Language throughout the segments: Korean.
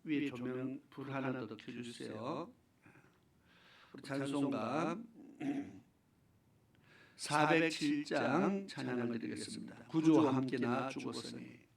위에 조명 불 하나 더 켜주세요. 우리 찬송가 407장 찬양을 드리겠습니다. 구주와 함께나 죽었으니.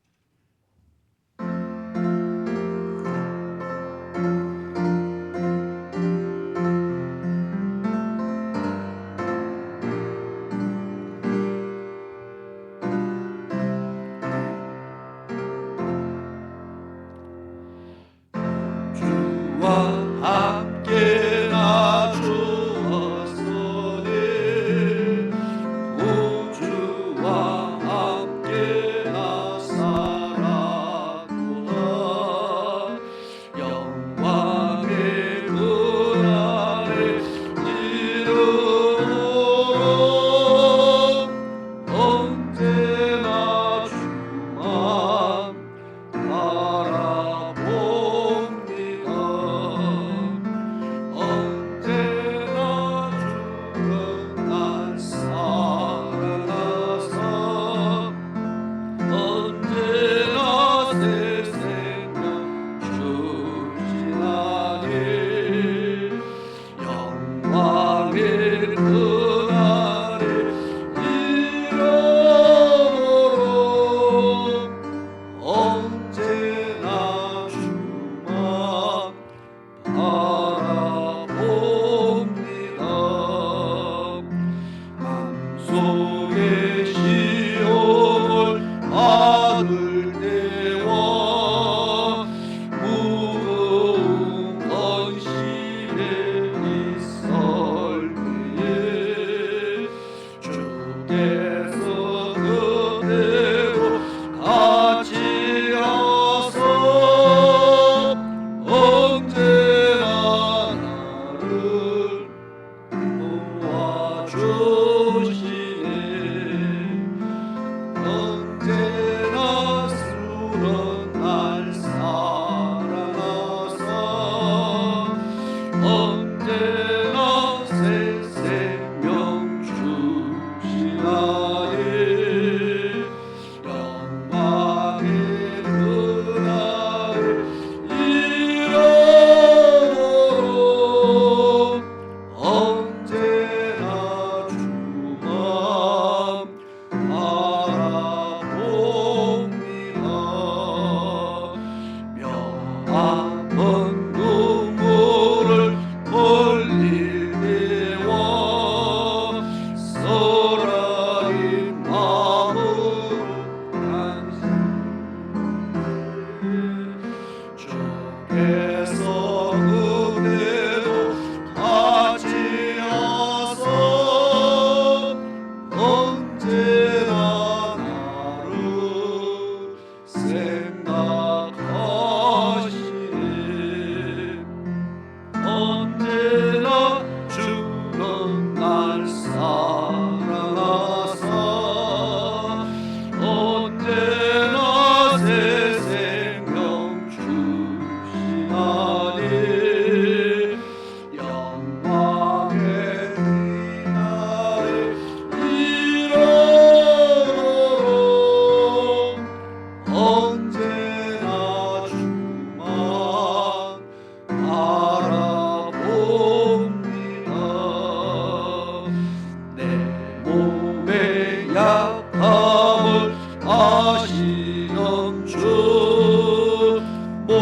언제나 새 생명 주시나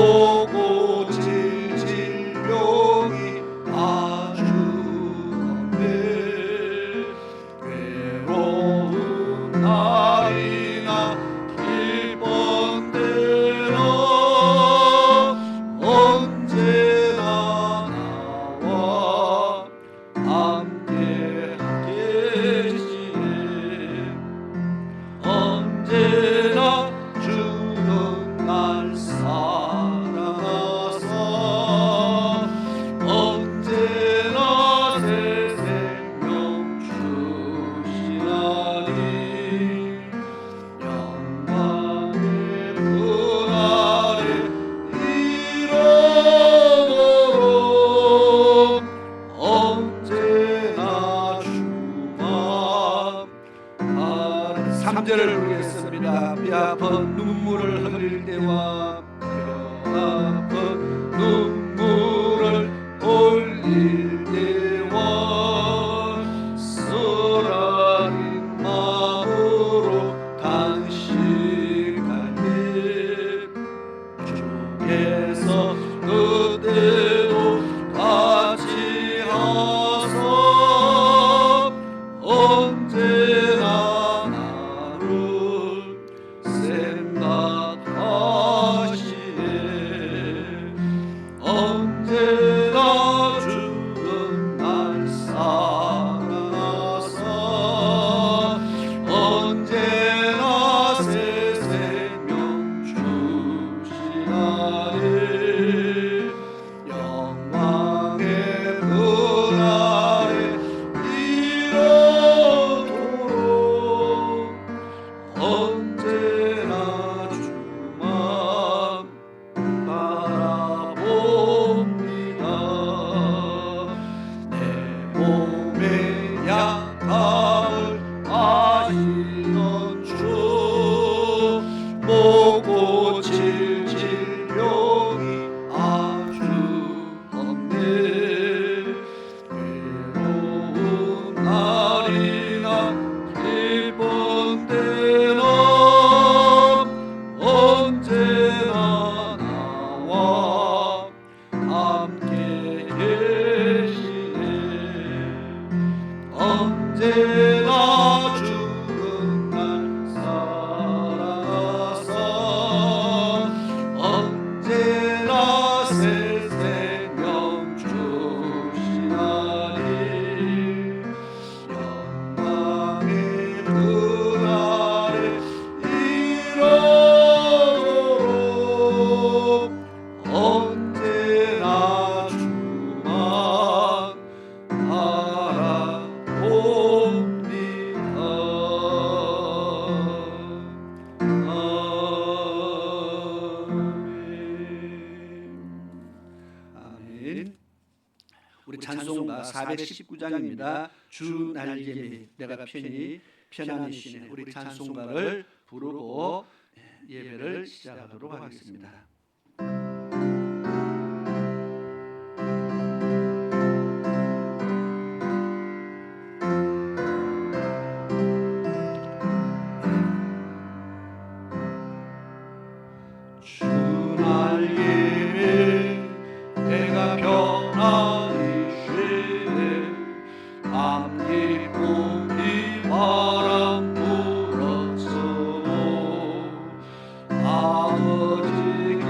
보고 질질병이 아주 없네. 괴로운 날이나 길번대로 언제나 나와 함께 계시네. 언제나 주는 날 사랑하사 언제나 새 생명 주시나니 영광의 문 아래 이르도록 언제나 주만 3절을 부르겠습니다. 뼈 아픈 눈물을 흘릴 때와 뼈 아픈 눈물을 흘릴 때와 쓰라린 마음으로 단식할 때 주께서 그대로 같이 하사 언제나 나를 생각하시네. 언제나 주는 날 사랑하사 언제나 새 생명 주시나니 영광의 문 아래 이르도록 언제나 주만 바라봅니다. 내 몸의 약함을 아시던 주 보고 질질병이 아주 없네. 괴로운 날이나 길번대로 언제나 나와 함께 계시네. 언제나 주는 날 사랑하사 언제나 새 생명 주시나니 영광의 문 아래 이르도록 언제나 주만 바라봅니다. 아멘. 우리 찬송가 419장입니다. 주 날개미 내가 편히 편안히시네. 우리 찬송가를 부르고 예배를 시작하도록 하겠습니다. 주 날개미 내가 편안히 쉬네. 밤 깊은 바람 불어서 아버지께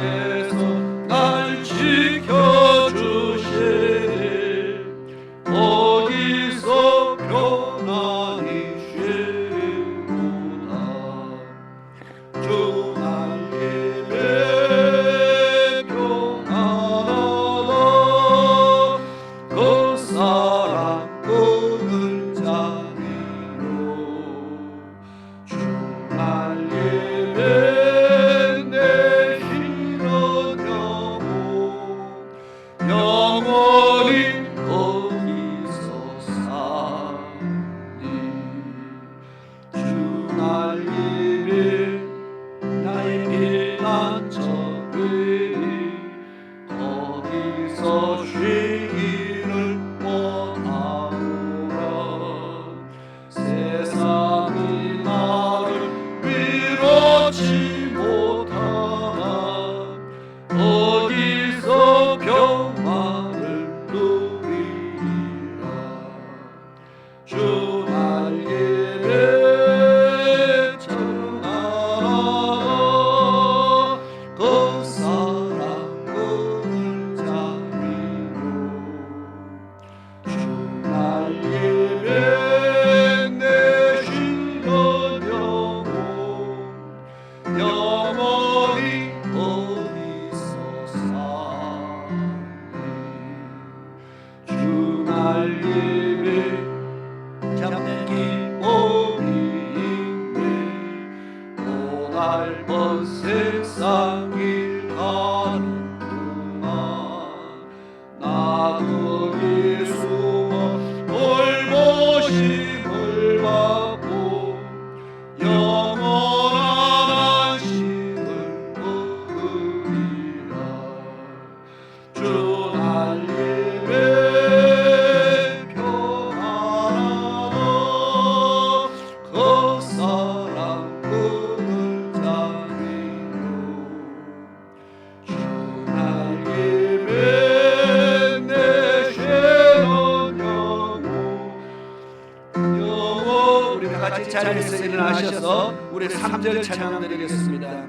자리에서 일어나셔서 우리 3절 찬양 드리겠습니다.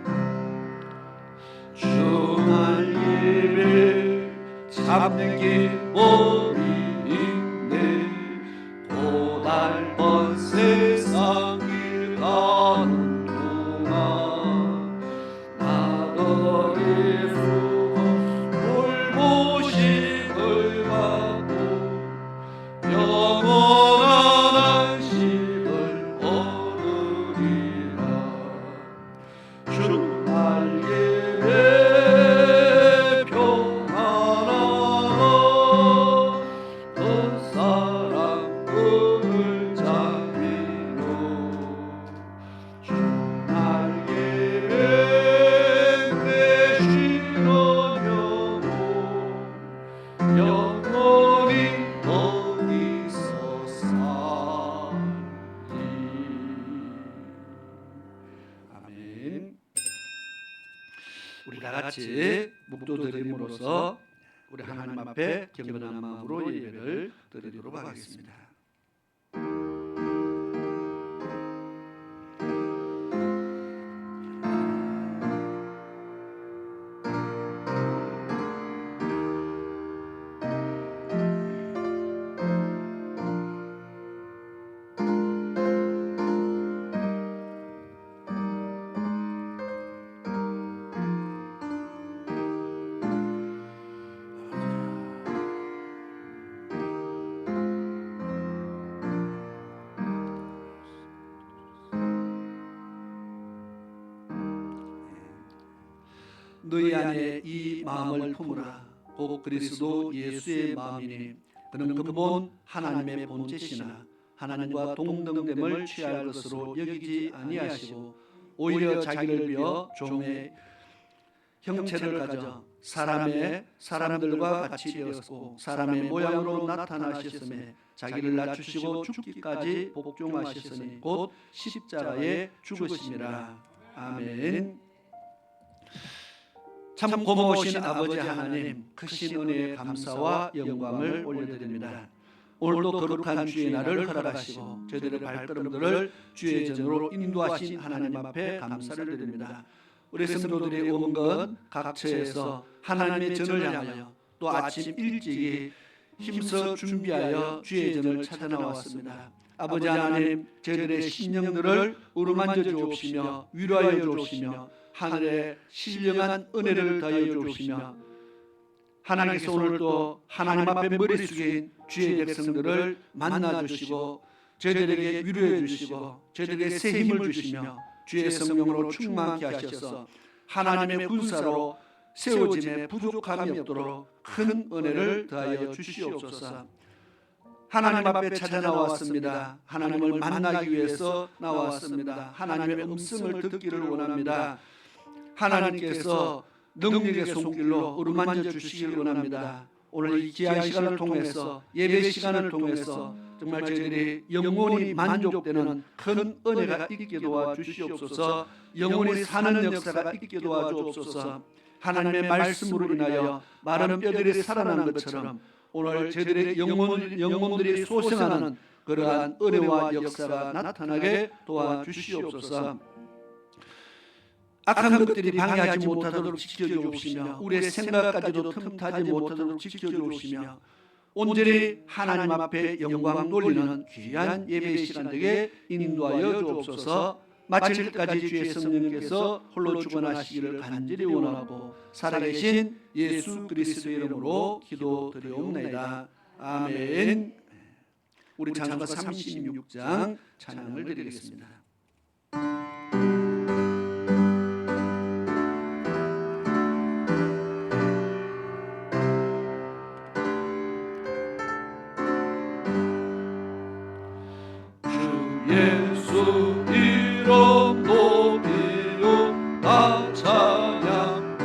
주날 예배 잡는 기쁨이 있네. 고달픈 세상 길 가는 동안 나도 예수 돌보심을 받고 영원한 안식을 얻으리라. 주날 예배 평안하라. 그 사랑 꿈을 잡이노. 주날 예배 되시는 영원히 어디서 살리. 아멘. 우리 다 같이 묵도드림으로써 우리 하나님 앞에 경건한 마음으로 예배를 드리도록 하겠습니다. 너희 안에 이 마음을 품으라. 곧 그리스도 예수의 마음이니 그는 근본 하나님의 본체시나 하나님과 동등됨을 취할 것으로 여기지 아니하시고 오히려 자기를 비어 종의 형체를 가져 사람들과 같이 되었고 사람의 모양으로 나타나셨음에 자기를 낮추시고 죽기까지 복종하셨으니 곧 십자가에 죽으심이라. 아멘. 참 고마우신 아버지 하나님, 크신 은혜에 감사와 영광을 올려드립니다. 오늘도 거룩한 주의 날을 허락하시고 저희들의 발걸음들을 주의 전으로 인도하신 하나님 앞에 감사를 드립니다. 우리 성도들이 온 것 각처에서 하나님의 전을 향하여 또 아침 일찍이 힘써 준비하여 주의 전을 찾아 나왔습니다. 아버지 하나님, 저희들의 심령들을 어루만져 주옵시며 위로하여 주옵시며 하늘의 신령한 은혜를 더하여 주옵시며 하나님께서 오늘 또 하나님 앞에 머리 숙인 주의 백성들을 만나 주시고 저희들에게 위로해 주시고 저희들에게 새 힘을 주시며 주의 성령으로 충만케 하셔서 하나님의 군사로 세워짐에 부족함이 없도록 큰 은혜를 더하여 주시옵소서. 하나님 앞에 찾아 나왔습니다. 하나님을 만나기 위해서 나왔습니다. 하나님의 음성을 듣기를 원합니다. 하나님께서 능력의 손길로 어루만져 주시길 원합니다. 오늘 이 귀한 시간을 통해서 예배 시간을 통해서 정말 저희들이 영원히 만족되는 큰 은혜가 있게 도와주시옵소서. 영원히 사는 역사가 있게 도와주옵소서. 하나님의 말씀으로 인하여 마른 뼈들이 살아난 것처럼 오늘 저희들의 영혼들이 소생하는 그러한 은혜와 역사가 나타나게 도와주시옵소서. 악한 것들이 방해하지 못하도록 지켜주옵시며 우리의 생각까지도 틈타지 못하도록 지켜주옵시며 온전히 하나님 앞에 영광 돌리는 귀한 예배 시간 되게 인도하여 주옵소서. 마칠 때까지 주의 성령께서 홀로 주관하시기를 간절히 원하고 살아계신 예수 그리스도의 이름으로 기도드리옵나이다. 아멘. 우리 찬송가 36장 찬양을 드리겠습니다. 예수 이름 높이요 나 찬양하여라.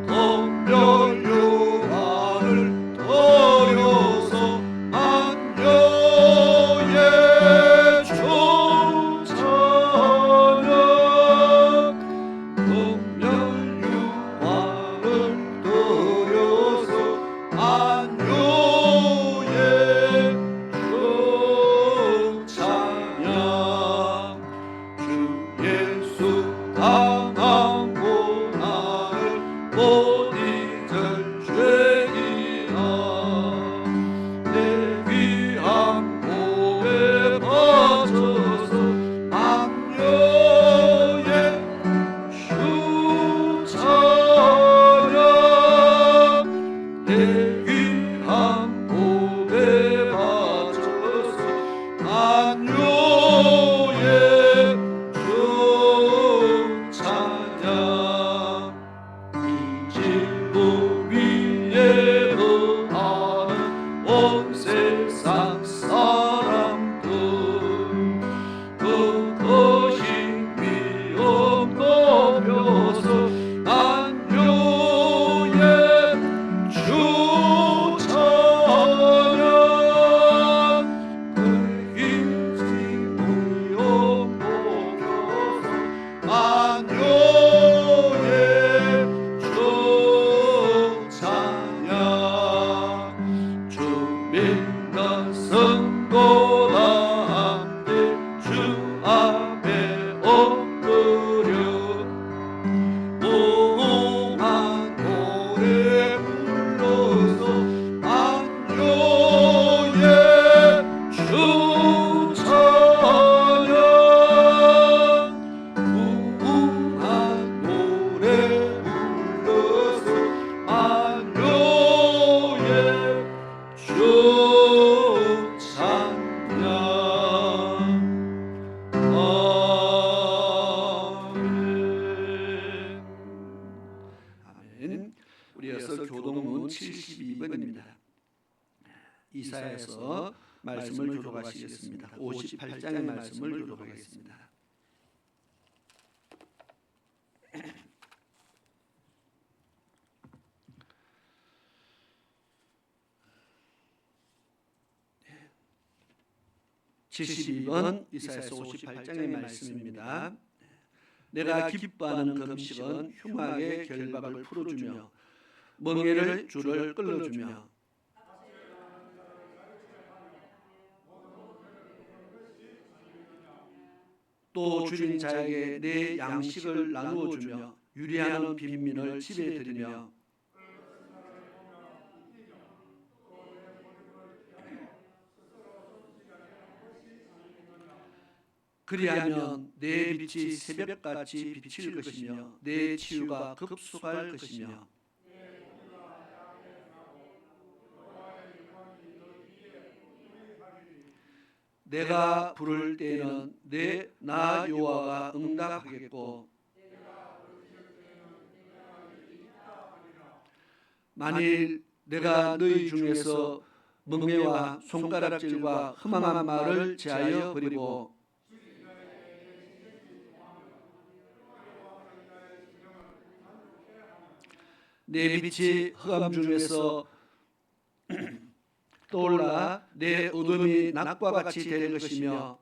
덤벼 요한을 더려서 만녀의 주 찬양. 덤벼 요한을 더려서 만녀의 주 아멘. 우리 이어서 교동문 72번입니다. 이사야서 말씀을 교독하시겠습니다. 58장의 말씀을 교독하겠습니다. (72번) 이사야서 58장의 말씀입니다. 내가 기뻐하는 금식은 흉악의 결박을 풀어주며 멍에를 줄을 끌어주며 또 줄인 자에게 내 양식을 나누어주며 유리하는 빈민을 집에 들이며 그리하면 내 빛이 새벽같이 비칠 것이며 내 치유가 급속할 것이며 내가 부를 때에는 나 여호와가 응답하겠고 만일 내가 너희 중에서 멍에와 손가락질과 흠함한 말을 제하여 버리고 내 빛이 흑암 중에서 떠올라 내 어둠이 낮과 같이 될 것이며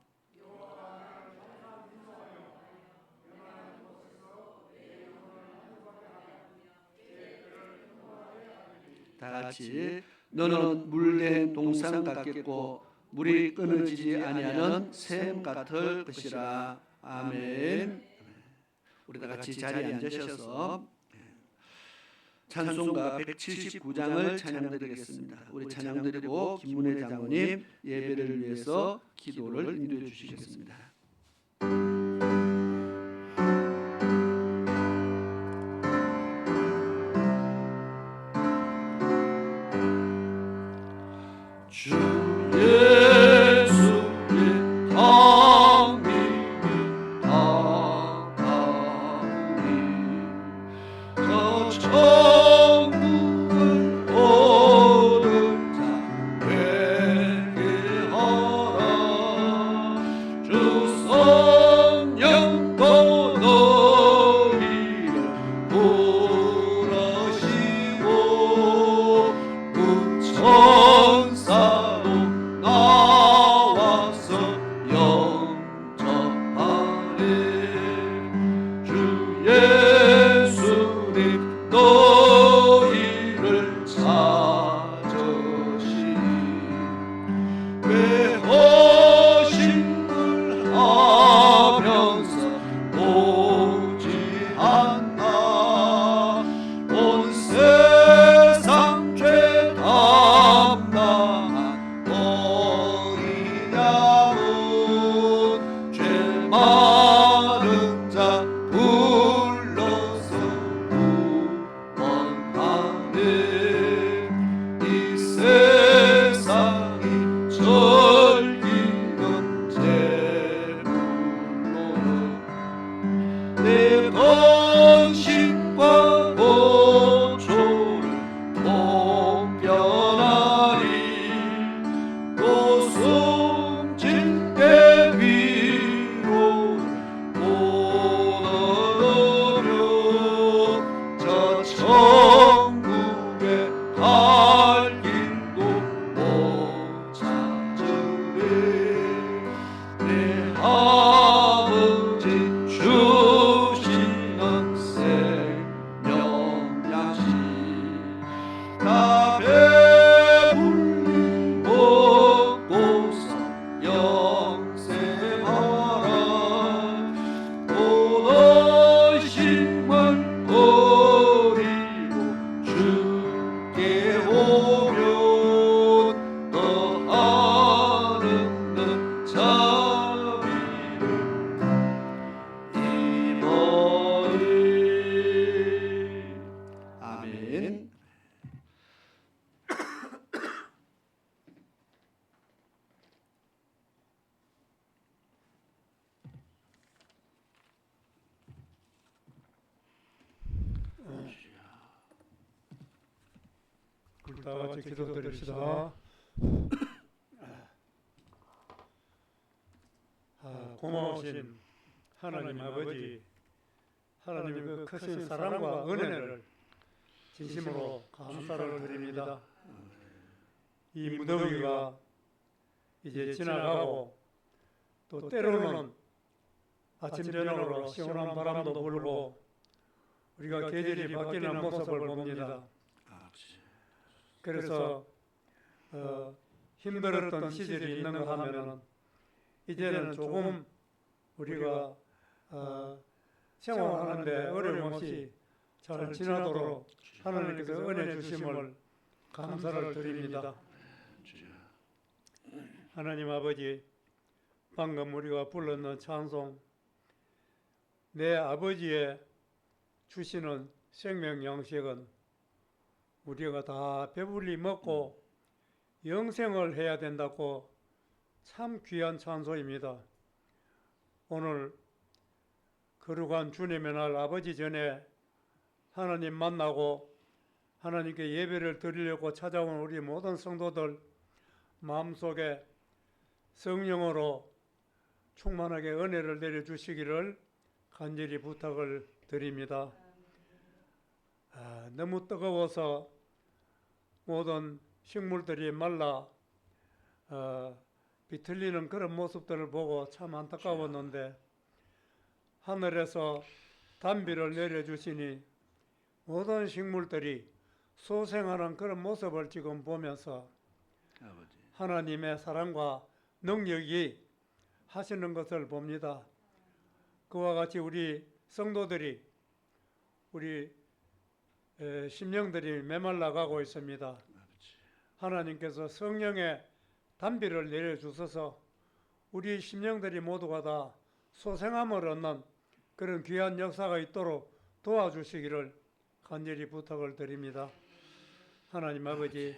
다같이 너는 물된 동산 같겠고 물이 끊어지지 아니하는 샘 같을 것이라. 아멘. 우리 다 같이 자리에 앉으셔서 찬송가 179장을 찬양드리겠습니다. 우리 찬양드리고 김문혜 장로님 예배를 위해서 기도를 인도해 주시겠습니다. 주 예수의 강림이 다가오니 저 우리 다 같이 기도드립시다. 고마우신 하나님 아버지, 하나님의 그 크신 사랑과 은혜를 진심으로 감사를 드립니다. 이 무더위가 이제 지나가고 또 때로는 아침 저녁으로 시원한 바람도 불고 우리가 계절이 바뀌는 모습을 봅니다. 그래서 힘들었던 시절이 있는가 하면은 이제는 조금 우리가 생활하는데 어려움 없이 잘 지나도록 하나님께서 은혜 주심을 감사를 드립니다. 하나님 아버지, 방금 우리가 불렀는 찬송, 내 아버지의 주시는 생명 양식은 우리가 다 배불리 먹고 영생을 해야 된다고 참 귀한 찬송입니다. 오늘 거룩한 주님의 날 아버지 전에 하나님 만나고 하나님께 예배를 드리려고 찾아온 우리 모든 성도들 마음속에 성령으로 충만하게 은혜를 내려주시기를 간절히 부탁을 드립니다. 너무 뜨거워서 모든 식물들이 말라 비틀리는 그런 모습들을 보고 참 안타까웠는데 하늘에서 단비를 내려주시니 모든 식물들이 소생하는 그런 모습을 지금 보면서 하나님의 사랑과 능력이 하시는 것을 봅니다. 그와 같이 우리 성도들이 우리 심령들이 메말라가고 있습니다. 하나님께서 성령의 단비를 내려주셔서 우리 심령들이 모두가 다 소생함을 얻는 그런 귀한 역사가 있도록 도와주시기를 간절히 부탁을 드립니다. 하나님 아버지,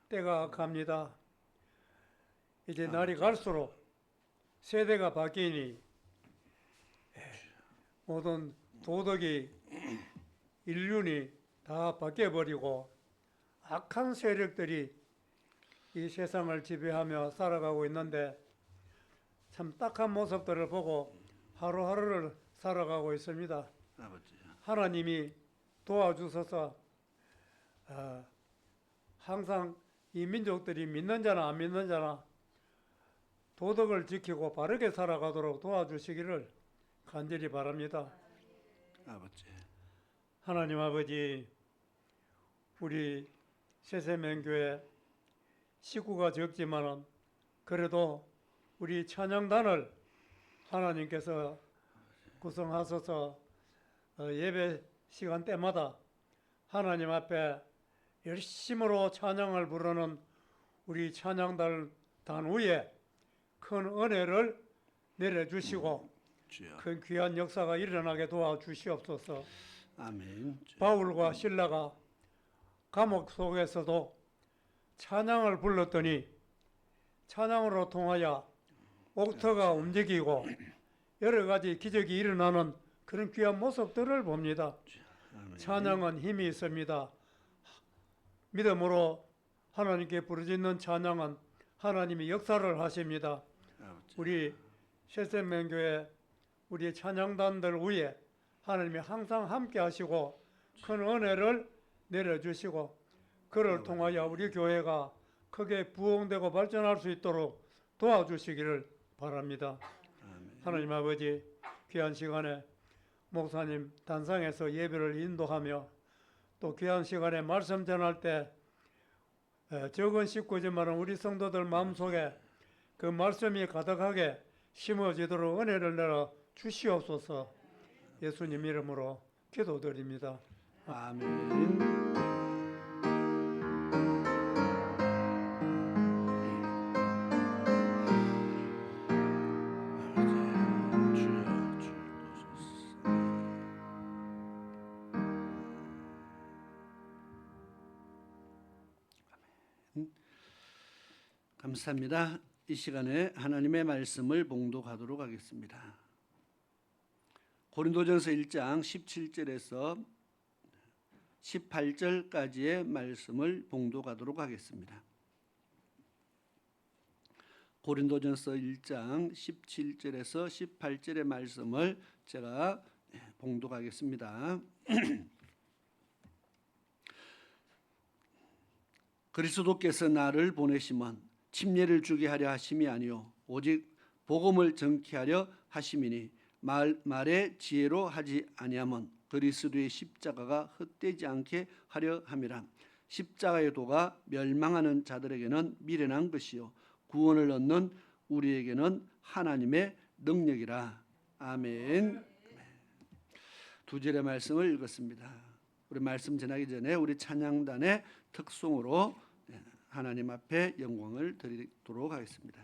때가 악합니다. 이제 날이 갈수록 세대가 바뀌니 모든 도덕이 인륜이 다 바뀌어버리고 악한 세력들이 이 세상을 지배하며 살아가고 있는데 참 딱한 모습들을 보고 하루하루를 살아가고 있습니다. 하나님이 도와주셔서 항상 이 민족들이 믿는 자나 안 믿는 자나 도덕을 지키고 바르게 살아가도록 도와주시기를 간절히 바랍니다. 하나님 아버지, 우리 새세명교회 식구가 적지만은 그래도 우리 찬양단을 하나님께서 구성하셔서 예배 시간 때마다 하나님 앞에 열심으로 찬양을 부르는 우리 찬양단 위에 큰 은혜를 내려주시고 큰 귀한 역사가 일어나게 도와주시옵소서. 아멘. 바울과 실라가 감옥 속에서도 찬양을 불렀더니 찬양으로 통하여 옥터가 움직이고 여러 가지 기적이 일어나는 그런 귀한 모습들을 봅니다. 찬양은 힘이 있습니다. 믿음으로 하나님께 부르짖는 찬양은 하나님이 역사를 하십니다. 우리 새생명교회 우리 찬양단들 위에 하나님이 항상 함께 하시고 큰 은혜를 내려주시고 그를 통하여 우리 교회가 크게 부흥되고 발전할 수 있도록 도와주시기를 바랍니다. 하나님 아버지, 귀한 시간에 목사님 단상에서 예배를 인도하며 또 귀한 시간에 말씀 전할 때 적은 식구지만 우리 성도들 마음속에 그 말씀이 가득하게 심어지도록 은혜를 내려 주시옵소서. 예수님 이름으로 기도드립니다. 아멘. 감사합니다. 이 시간에 하나님의 말씀을 봉독하도록 하겠습니다. 고린도전서 1장 17절에서 18절까지의 말씀을 봉독하도록 하겠습니다. 고린도전서 1장 17절에서 18절의 말씀을 제가 봉독하겠습니다. 그리스도께서 나를 보내심은 침례를 주게 하려 하심이 아니요 오직 복음을 전케 하려 하심이니 말의 지혜로 하지 아니함은 그리스도의 십자가가 헛되지 않게 하려 함이라. 십자가의 도가 멸망하는 자들에게는 미련한 것이요 구원을 얻는 우리에게는 하나님의 능력이라. 아멘. 두 절의 말씀을 읽었습니다. 우리 말씀 전하기 전에 우리 찬양단의 특송으로 하나님 앞에 영광을 드리도록 하겠습니다.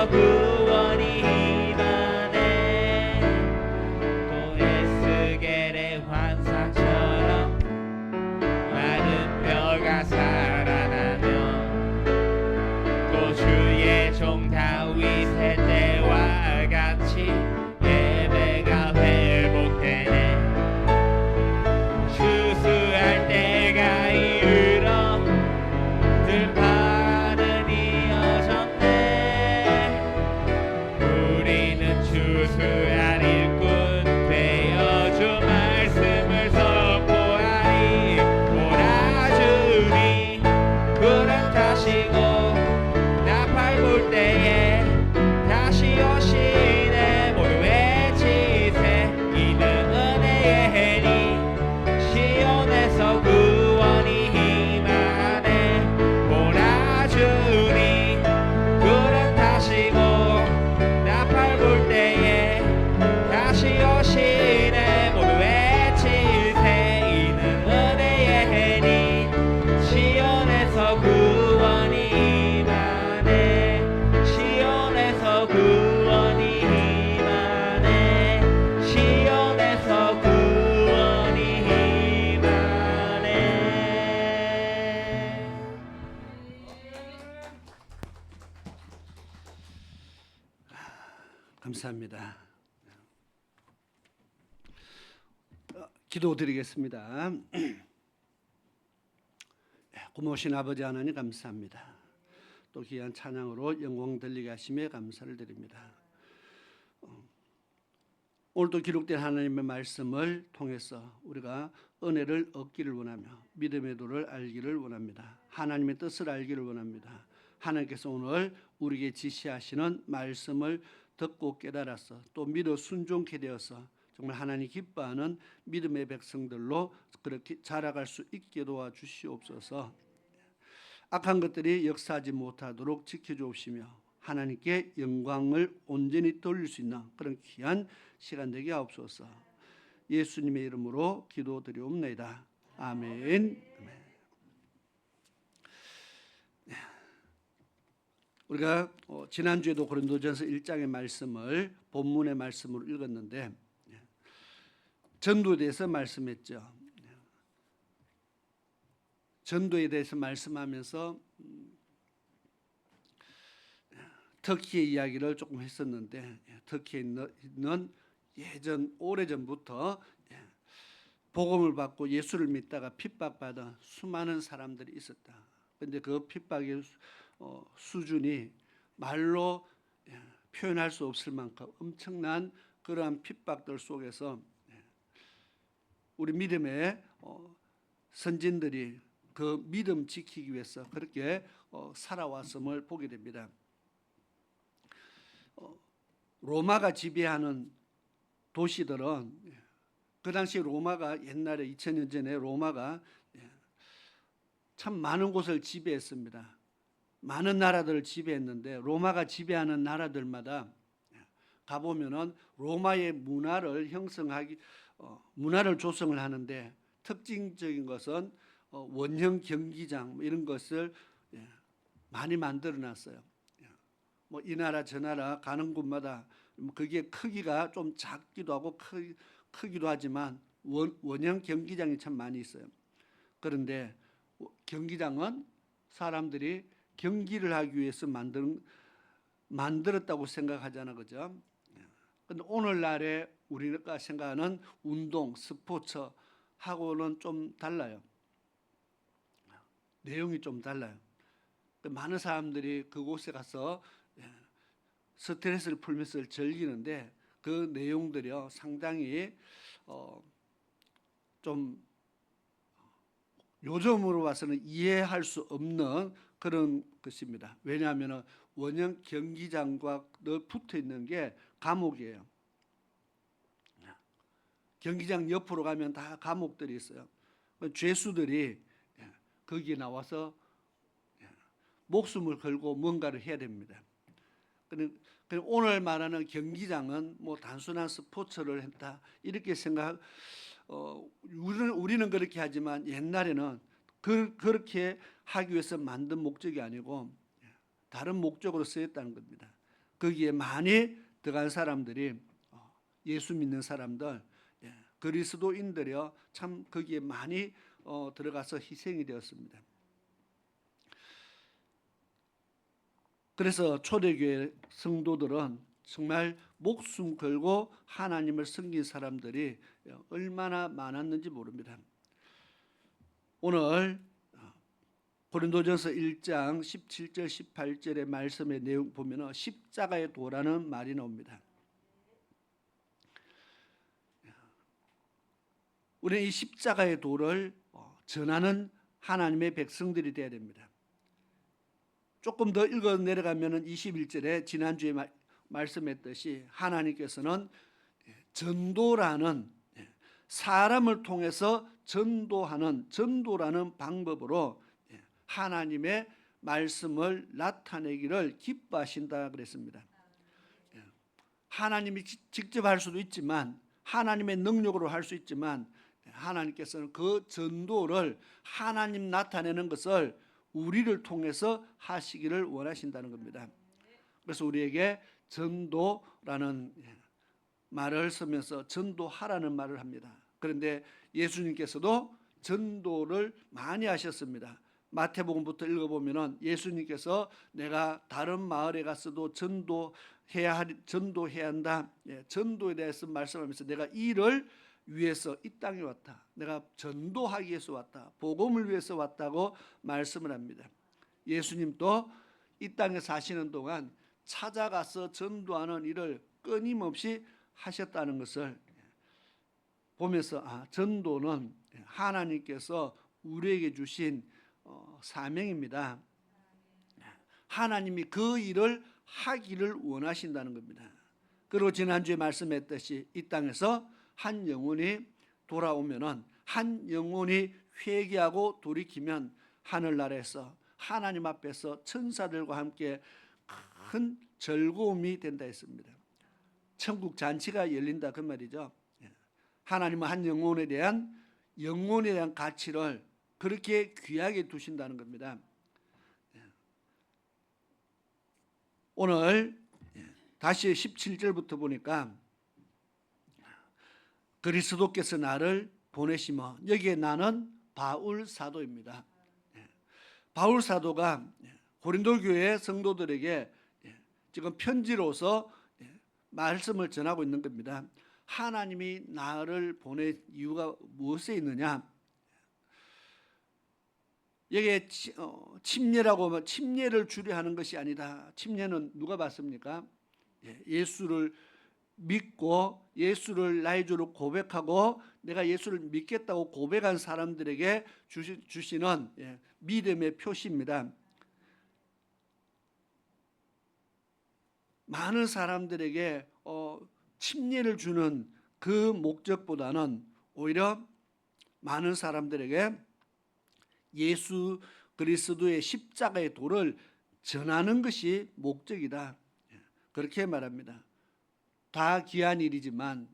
구원이 감사합니다. 기도드리겠습니다. 고마우신 아버지 하나님 감사합니다. 또 귀한 찬양으로 영광 들리게 하심에 감사를 드립니다. 오늘도 기록된 하나님의 말씀을 통해서 우리가 은혜를 얻기를 원하며 믿음의 도를 알기를 원합니다. 하나님의 뜻을 알기를 원합니다. 하나님께서 오늘 우리에게 지시하시는 말씀을 듣고 깨달아서 또 믿어 순종케 되어서 정말 하나님 기뻐하는 믿음의 백성들로 그렇게 자라갈 수 있게 도와주시옵소서. 악한 것들이 역사하지 못하도록 지켜주옵시며 하나님께 영광을 온전히 돌릴 수 있는 그런 귀한 시간 되게 하옵소서. 예수님의 이름으로 기도드리옵나이다. 아멘. 우리가 지난주에도 고린도전서 1장의 말씀을 본문의 말씀으로 읽었는데 전도에 대해서 말씀했죠. 전도에 대해서 말씀하면서 터키의 이야기를 조금 했었는데 터키에 있는 예전 오래전부터 복음을 받고 예수를 믿다가 핍박받은 수많은 사람들이 있었다. 그런데 그 핍박의 수준이 말로 표현할 수 없을 만큼 엄청난 그러한 핍박들 속에서 우리 믿음의 선진들이 그 믿음 지키기 위해서 그렇게 살아왔음을 보게 됩니다. 로마가 지배하는 도시들은 그 당시 로마가 옛날에 2000년 전에 로마가 참 많은 곳을 지배했습니다. 많은 나라들을 지배했는데 로마가 지배하는 나라들마다 가보면은 로마의 문화를 형성하기 문화를 조성을 하는데 특징적인 것은 원형 경기장 이런 것을 많이 만들어 놨어요. 뭐 이 나라 저 나라 가는 곳마다 그게 크기가 좀 작기도 하고 크기도 하지만 원형 경기장이 참 많이 있어요. 그런데 경기장은 사람들이 경기를 하기 위해서 만들었다고 생각하잖아, 그죠? 근데 오늘날에 우리가 생각하는 운동, 스포츠하고는 좀 달라요. 내용이 좀 달라요. 많은 사람들이 그곳에 가서 스트레스를 풀면서 즐기는데 그 내용들이요 상당히 좀 요즘으로 봐서는 이해할 수 없는 그런 것입니다. 왜냐하면 원형 경기장과 늘 붙어 있는 게 감옥이에요. 경기장 옆으로 가면 다 감옥들이 있어요. 죄수들이 거기에 나와서 목숨을 걸고 뭔가를 해야 됩니다. 오늘 말하는 경기장은 뭐 단순한 스포츠를 했다 이렇게 우리는 그렇게 하지만 옛날에는 그렇게 하기 위해서 만든 목적이 아니고 다른 목적으로 쓰였다는 겁니다. 거기에 많이 들어간 사람들이 예수 믿는 사람들 그리스도인들이요 참 거기에 많이 들어가서 희생이 되었습니다. 그래서 초대교회 성도들은 정말 목숨 걸고 하나님을 섬긴 사람들이 얼마나 많았는지 모릅니다. 오늘 고린도전서 1장 17절 18절의 말씀의 내용 보면 십자가의 도라는 말이 나옵니다. 우리는 이 십자가의 도를 전하는 하나님의 백성들이 되어야 됩니다. 조금 더 읽어 내려가면 21절에 지난주에 말씀했듯이 하나님께서는 전도라는 사람을 통해서 전도라는 방법으로 하나님의 말씀을 나타내기를 기뻐하신다 그랬습니다. 하나님이 직접 할 수도 있지만 하나님의 능력으로 할 수 있지만 하나님께서는 그 전도를 하나님 나타내는 것을 우리를 통해서 하시기를 원하신다는 겁니다. 그래서 우리에게 전도라는 말을 쓰면서 전도하라는 말을 합니다. 그런데 예수님께서도 전도를 많이 하셨습니다. 마태복음부터 읽어보면 예수님께서 내가 다른 마을에 가서도 전도해야 한다. 전도에 대해서 말씀하면서 내가 이 일을 위해서 이 땅에 왔다. 내가 전도하기 위해서 왔다. 복음을 위해서 왔다고 말씀을 합니다. 예수님도 이 땅에 사시는 동안 찾아가서 전도하는 일을 끊임없이 하셨다는 것을 보면서 전도는 하나님께서 우리에게 주신 사명입니다. 하나님이 그 일을 하기를 원하신다는 겁니다. 그리고 지난주에 말씀했듯이 이 땅에서 한 영혼이 돌아오면은, 한 영혼이 회개하고 돌이키면 하늘나라에서 하나님 앞에서 천사들과 함께 큰 즐거움이 된다 했습니다. 천국 잔치가 열린다 그 말이죠. 하나님은 한 영혼에 대한 가치를 그렇게 귀하게 두신다는 겁니다. 오늘 다시 17절부터 보니까 그리스도께서 나를 보내시며, 여기에 나는 바울 사도입니다. 바울 사도가 고린도 교회 성도들에게 지금 편지로서 말씀을 전하고 있는 겁니다. 하나님이 나를 보낼 이유가 무엇에 있느냐? 여기에 침례라고 하면 침례를 주려 하는 것이 아니다. 침례는 누가 받습니까? 예수를 믿고 예수를 나의 주로 고백하고 내가 예수를 믿겠다고 고백한 사람들에게 주시는 믿음의 표시입니다. 많은 사람들에게 침례를 주는 그 목적보다는 오히려 많은 사람들에게 예수 그리스도의 십자가의 도를 전하는 것이 목적이다. 그렇게 말합니다. 다 귀한 일이지만,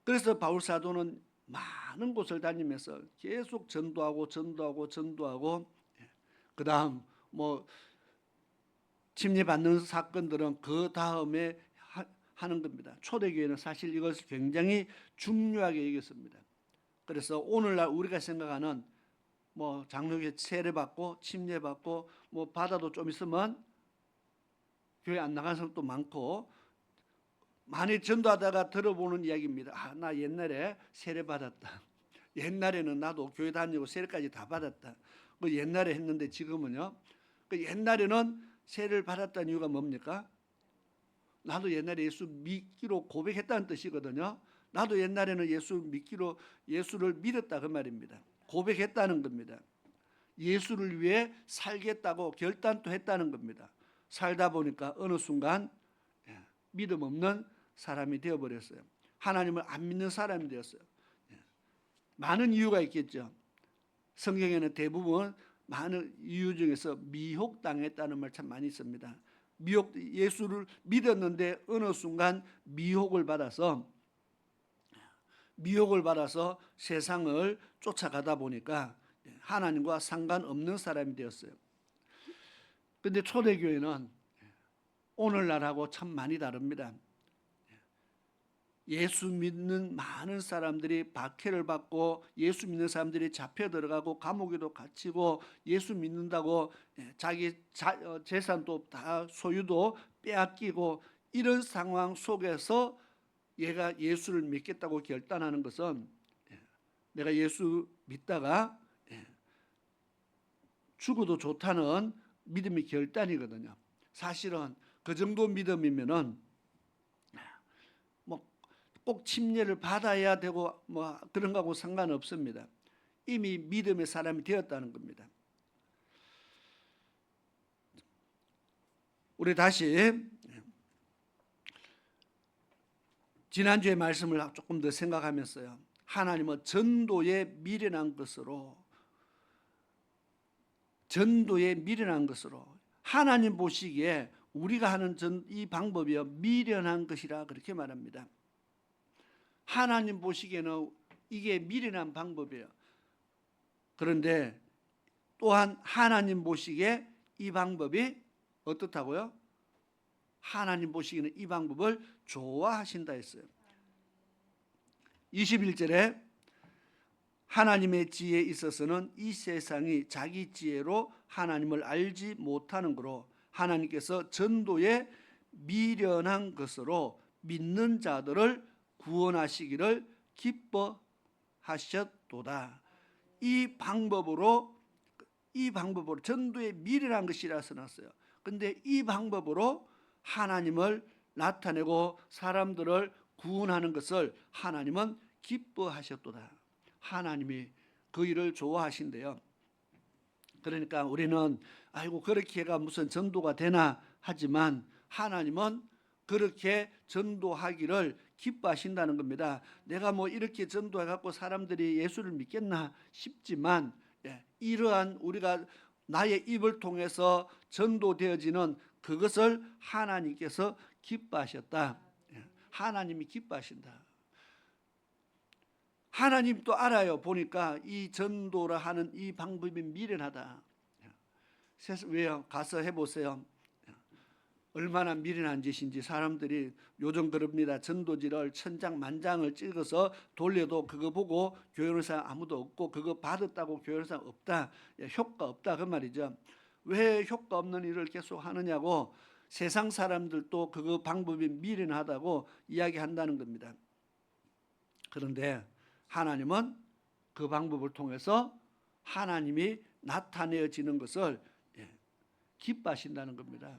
그래서 바울 사도는 많은 곳을 다니면서 계속 전도하고 그다음 침례받는 사건들은 그 다음에 하는 겁니다. 초대교회는 사실 이것을 굉장히 중요하게 여겼습니다. 그래서 오늘날 우리가 생각하는 장로교회 세례받고 침례받고 받아도 좀 있으면 교회 안 나가는 사람도 많고, 많이 전도하다가 들어보는 이야기입니다. 나 옛날에 세례받았다. 옛날에는 나도 교회 다니고 세례까지 다 받았다. 옛날에 했는데 지금은요. 옛날에는 세례를 받았다는 이유가 뭡니까? 나도 옛날에 예수 믿기로 고백했다는 뜻이거든요. 나도 옛날에는 예수를 믿었다 그 말입니다. 고백했다는 겁니다. 예수를 위해 살겠다고 결단도 했다는 겁니다. 살다 보니까 어느 순간 믿음 없는 사람이 되어버렸어요. 하나님을 안 믿는 사람이 되었어요. 많은 이유가 있겠죠. 성경에는 대부분 많은 이유 중에서 미혹당했다는 말 참 많이 있습니다. 예수를 믿었는데 어느 순간 미혹을 받아서 세상을 쫓아가다 보니까 하나님과 상관없는 사람이 되었어요. 그런데 초대교회는 오늘날하고 참 많이 다릅니다. 예수 믿는 많은 사람들이 박해를 받고, 예수 믿는 사람들이 잡혀 들어가고 감옥에도 갇히고, 예수 믿는다고 자기 재산도 다 소유도 빼앗기고, 이런 상황 속에서 얘가 예수를 믿겠다고 결단하는 것은 내가 예수 믿다가 죽어도 좋다는 믿음의 결단이거든요. 사실은 그 정도 믿음이면은 꼭 침례를 받아야 되고 그런 거하고 상관없습니다. 이미 믿음의 사람이 되었다는 겁니다. 우리 다시 지난주의 말씀을 조금 더 생각하면서요. 하나님은 전도에 미련한 것으로 하나님 보시기에 우리가 하는 이 방법이요 미련한 것이라 그렇게 말합니다. 하나님 보시기에는 이게 미련한 방법이에요. 그런데 또한 하나님 보시기에 이 방법이 어떻다고요? 하나님 보시기에는 이 방법을 좋아하신다 했어요. 21절에 하나님의 지혜에 있어서는 이 세상이 자기 지혜로 하나님을 알지 못하는 거로 하나님께서 전도에 미련한 것으로 믿는 자들을 구원하시기를 기뻐하셨도다. 이 방법으로 전도의 미련한 것이라 써놨어요. 근데 이 방법으로 하나님을 나타내고 사람들을 구원하는 것을 하나님은 기뻐하셨도다. 하나님이 그 일을 좋아하신대요. 그러니까 우리는 아이고 그렇게 해가 무슨 전도가 되나 하지만 하나님은 그렇게 전도하기를 기뻐하신다는 겁니다. 내가 뭐 이렇게 전도해갖고 사람들이 예수를 믿겠나 싶지만 이러한 우리가 나의 입을 통해서 전도되어지는 그것을 하나님께서 기뻐하셨다. 하나님이 기뻐하신다. 하나님도 알아요. 보니까 이 전도를 하는 이 방법이 미련하다. 왜요? 가서 해보세요. 얼마나 미련한 짓인지. 사람들이 요즘 그럽니다. 전도지를 천장만장을 찍어서 돌려도 그거 보고 교회하는 사람 아무도 없고 그거 받았다고 교회하는 사람 없다. 효과 없다 그 말이죠. 왜 효과 없는 일을 계속 하느냐고 세상 사람들도 그거 방법이 미련하다고 이야기한다는 겁니다. 그런데 하나님은 그 방법을 통해서 하나님이 나타내어지는 것을 기뻐하신다는 겁니다.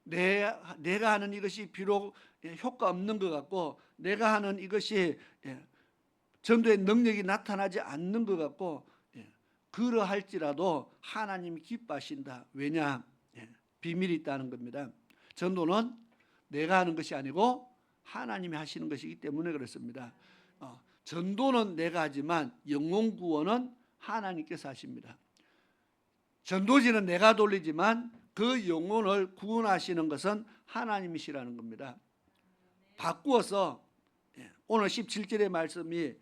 내가 하는 이것이 비록 효과 없는 것 같고 내가 하는 이것이 전도의 능력이 나타나지 않는 것 같고 그러할지라도 하나님이 기뻐하신다. 왜냐? 비밀이 있다는 겁니다. 전도는 내가 하는 것이 아니고 하나님이 하시는 것이기 때문에 그렇습니다. 전도는 내가 하지만 영혼 구원은 하나님께서 하십니다. 전도지는 내가 돌리지만 그 영혼을 구원하시는 것은 하나님이시라는 겁니다. 바꾸어서 오늘 17절의 말씀이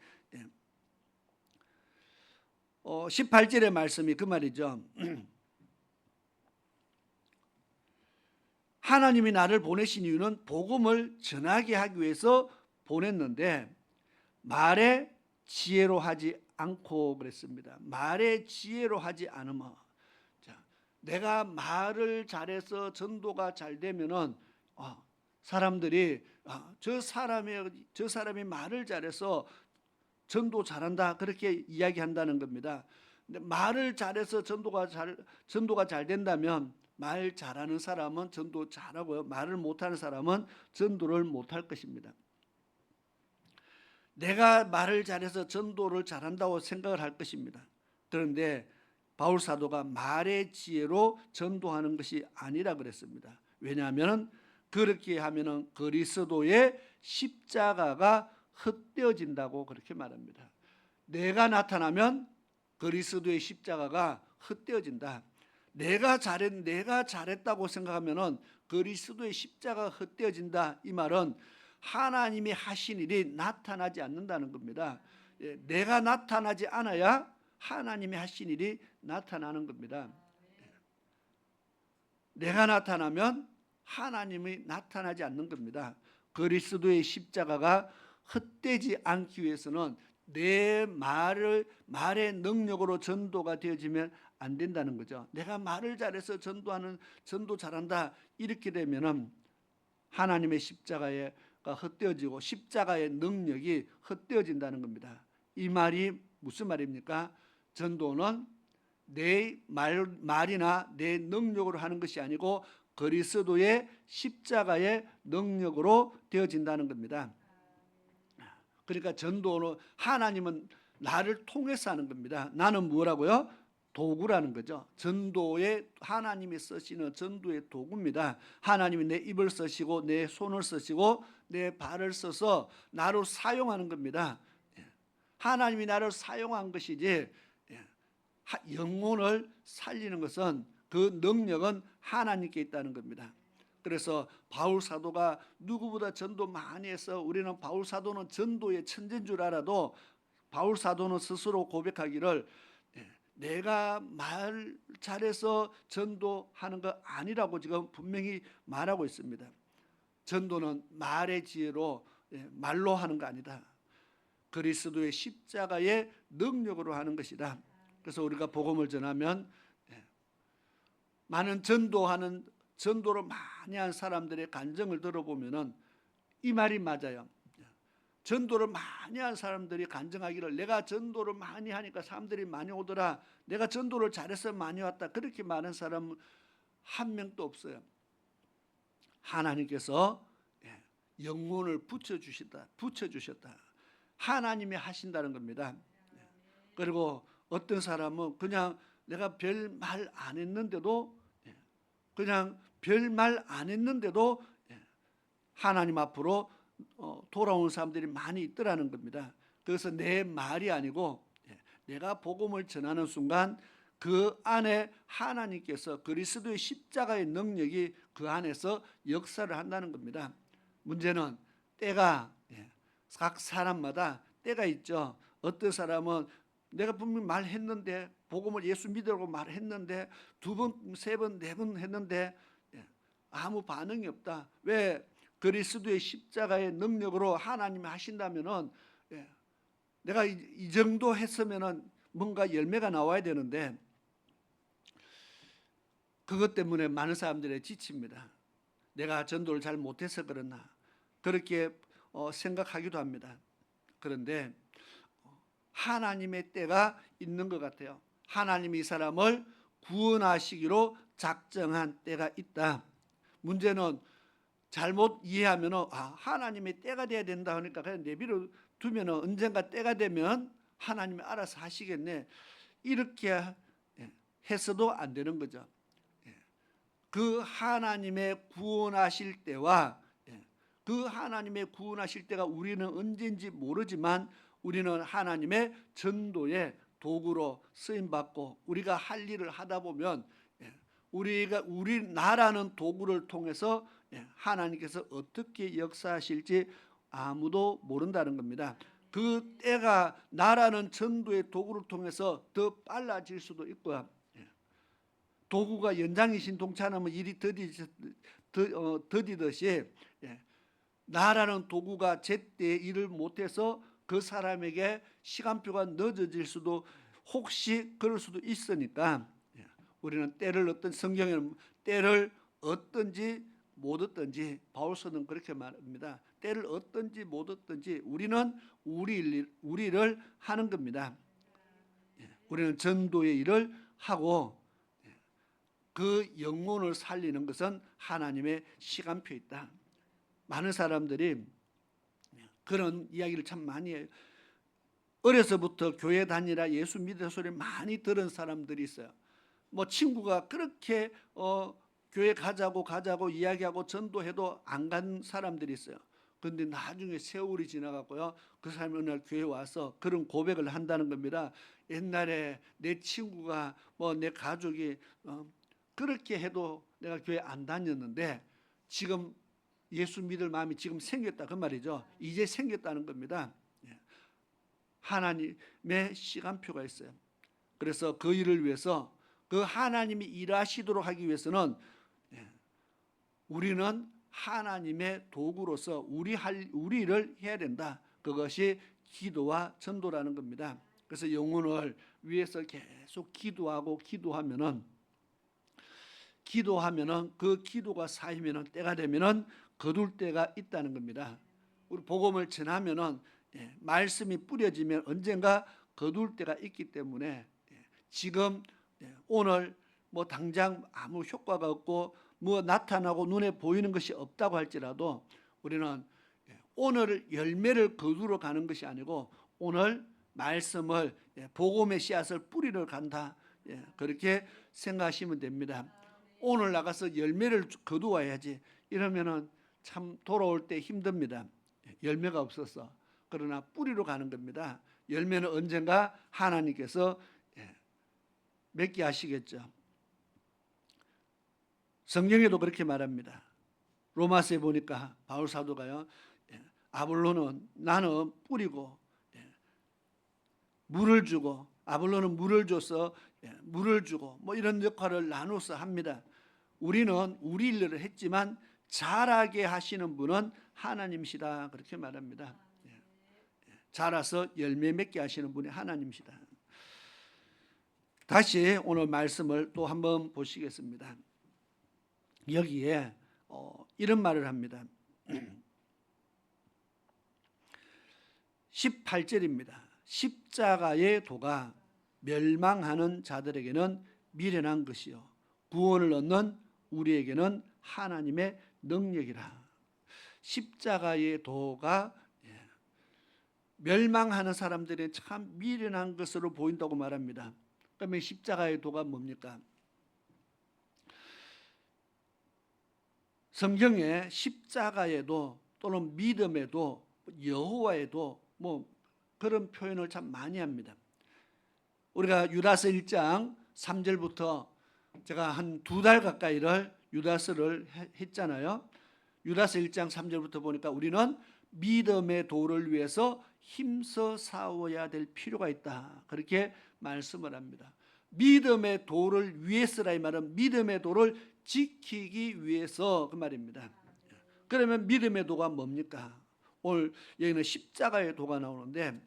18절의 말씀이 그 말이죠. 하나님이 나를 보내신 이유는 복음을 전하게 하기 위해서 보냈는데 말의 지혜로 하지 않고 그랬습니다. 말의 지혜로 하지 않으면 내가 말을 잘해서 전도가 잘 되면은 사람들이 저 사람이 말을 잘해서 전도 잘한다 그렇게 이야기한다는 겁니다. 근데 말을 잘해서 전도가 잘 된다면 말 잘하는 사람은 전도 잘하고요. 말을 못하는 사람은 전도를 못할 것입니다. 내가 말을 잘해서 전도를 잘한다고 생각을 할 것입니다. 그런데 바울 사도가 말의 지혜로 전도하는 것이 아니라 그랬습니다. 왜냐하면 그렇게 하면은 그리스도의 십자가가 헛되어진다고 그렇게 말합니다. 내가 나타나면 그리스도의 십자가가 헛되어진다. 내가 잘했다고 생각하면은 그리스도의 십자가가 헛되어진다. 이 말은 하나님이 하신 일이 나타나지 않는다는 겁니다. 내가 나타나지 않아야 하나님이 하신 일이 나타나는 겁니다. 내가 나타나면 하나님이 나타나지 않는 겁니다. 그리스도의 십자가가 헛되지 않기 위해서는 내 말의 능력으로 전도가 되어지면 안 된다는 거죠. 내가 말을 잘해서 전도 잘한다 이렇게 되면은 하나님의 십자가가 헛되어지고 십자가의 능력이 헛되어진다는 겁니다. 이 말이 무슨 말입니까? 전도는 내 말이나 내 능력으로 하는 것이 아니고 그리스도의 십자가의 능력으로 되어진다는 겁니다. 그러니까 전도는 하나님은 나를 통해서 하는 겁니다. 나는 뭐라고요? 도구라는 거죠. 전도에 하나님이 쓰시는 전도의 도구입니다. 하나님이 내 입을 쓰시고 내 손을 쓰시고 내 발을 써서 나를 사용하는 겁니다. 하나님이 나를 사용한 것이지 영혼을 살리는 것은 그 능력은 하나님께 있다는 겁니다. 그래서 바울 사도가 누구보다 전도 많이 해서 우리는 바울 사도는 전도의 천재인 줄 알아도 바울 사도는 스스로 고백하기를 내가 말 잘해서 전도하는 거 아니라고 지금 분명히 말하고 있습니다. 전도는 말의 지혜로 말로 하는 거 아니다. 그리스도의 십자가의 능력으로 하는 것이다. 그래서 우리가 복음을 전하면 많은 전도를 많이 한 사람들의 간증을 들어보면은 이 말이 맞아요. 전도를 많이 한 사람들이 간증하기를 내가 전도를 많이 하니까 사람들이 많이 오더라. 내가 전도를 잘해서 많이 왔다. 그렇게 말한 사람은 한 명도 없어요. 하나님께서 영혼을 붙여주셨다. 하나님이 하신다는 겁니다. 그리고 어떤 사람은 그냥 내가 별 말 안 했는데도 하나님 앞으로 돌아온 사람들이 많이 있더라는 겁니다. 그래서 내 말이 아니고 내가 복음을 전하는 순간 그 안에 하나님께서 그리스도의 십자가의 능력이 그 안에서 역사를 한다는 겁니다. 문제는 때가 각 사람마다 때가 있죠. 어떤 사람은 내가 분명히 말했는데 복음을 예수 믿으라고 말했는데 2번, 3번, 4번 했는데 아무 반응이 없다. 왜? 그리스도의 십자가의 능력으로 하나님이 하신다면은 내가 이 정도 했으면은 뭔가 열매가 나와야 되는데 그것 때문에 많은 사람들이 지칩니다. 내가 전도를 잘 못해서 그러나 그렇게 생각하기도 합니다. 그런데 하나님의 때가 있는 것 같아요. 하나님이 이 사람을 구원하시기로 작정한 때가 있다. 문제는 잘못 이해하면 하나님의 때가 돼야 된다 하니까 그냥 내비로 두면 언젠가 때가 되면 하나님이 알아서 하시겠네. 이렇게 해서도 안 되는 거죠. 그 하나님의 구원하실 때와 그 하나님의 구원하실 때가 우리는 언제인지 모르지만 우리는 하나님의 전도의 도구로 쓰임받고 우리가 할 일을 하다 보면 우리나라는 도구를 통해서 하나님께서 어떻게 역사하실지 아무도 모른다는 겁니다. 그 때가 나라는 전도의 도구를 통해서 더 빨라질 수도 있고요. 도구가 연장이신 동차하면 일이 더디듯이 나라는 도구가 제때 일을 못해서 그 사람에게 시간표가 늦어질 수도 혹시 그럴 수도 있으니까 우리는 때를 성경에는 때를 얻든지 못 얻든지 바울서는 그렇게 말합니다. 때를 얻든지 못 얻든지 우리는 우리를 하는 겁니다. 우리는 전도의 일을 하고 그 영혼을 살리는 것은 하나님의 시간표에 있다. 많은 사람들이 그런 이야기를 참 많이 해요. 어려서부터 교회 다니라 예수 믿으라 소리 많이 들은 사람들이 있어요. 뭐 친구가 그렇게 교회 가자고 이야기하고 전도해도 안 간 사람들이 있어요. 그런데 나중에 세월이 지나갔고요. 그 사람이 어느 날 교회에 와서 그런 고백을 한다는 겁니다. 옛날에 내 친구가 내 가족이 그렇게 해도 내가 교회 안 다녔는데 지금 예수 믿을 마음이 지금 생겼다 그 말이죠. 이제 생겼다는 겁니다. 하나님의 시간표가 있어요. 그래서 그 일을 위해서 그 하나님이 일하시도록 하기 위해서는 우리는 하나님의 도구로서 우리 일을 해야 된다. 그것이 기도와 전도라는 겁니다. 그래서 영혼을 위해서 계속 기도하면은 그 기도가 쌓이면은 때가 되면은 거둘 때가 있다는 겁니다. 우리 복음을 전하면은 말씀이 뿌려지면 언젠가 거둘 때가 있기 때문에 지금 오늘 당장 아무 효과가 없고 나타나고 눈에 보이는 것이 없다고 할지라도 우리는 오늘 열매를 거두러 가는 것이 아니고 오늘 말씀을 복음의 씨앗을 뿌리러 간다. 그렇게 생각하시면 됩니다. 오늘 나가서 열매를 거두어야지. 이러면은 참 돌아올 때 힘듭니다. 열매가 없어서. 그러나 뿌리로 가는 겁니다. 열매는 언젠가 하나님께서 맺게 하시겠죠. 성경에도 그렇게 말합니다. 로마서에 보니까 바울 사도가요. 아볼로는 나는 뿌리고 물을 주고 아볼로는 물을 줘서 물을 주고 이런 역할을 나눠서 합니다. 우리는 우리 일을 했지만 자라게 하시는 분은 하나님이시다 그렇게 말합니다. 자라서 열매 맺게 하시는 분이 하나님이시다. 다시 오늘 말씀을 또 한번 보시겠습니다. 여기에 이런 말을 합니다. 18절입니다. 십자가의 도가 멸망하는 자들에게는 미련한 것이요 구원을 얻는 우리에게는 하나님의 능력이라. 십자가의 도가 멸망하는 사람들이 참 미련한 것으로 보인다고 말합니다. 그러면 십자가의 도가 뭡니까? 성경에 십자가에도 또는 믿음에도 여호와에도 뭐 그런 표현을 참 많이 합니다. 우리가 유다서 1장 3절부터 제가 한 2달 가까이를 유다서를 했잖아요. 유다서 1장 3절부터 보니까 우리는 믿음의 도를 위해서 힘써 싸워야 될 필요가 있다. 그렇게 말씀을 합니다. 믿음의 도를 위해서라 이 말은 믿음의 도를 지키기 위해서 그 말입니다. 그러면 믿음의 도가 뭡니까? 오늘 여기는 십자가의 도가 나오는데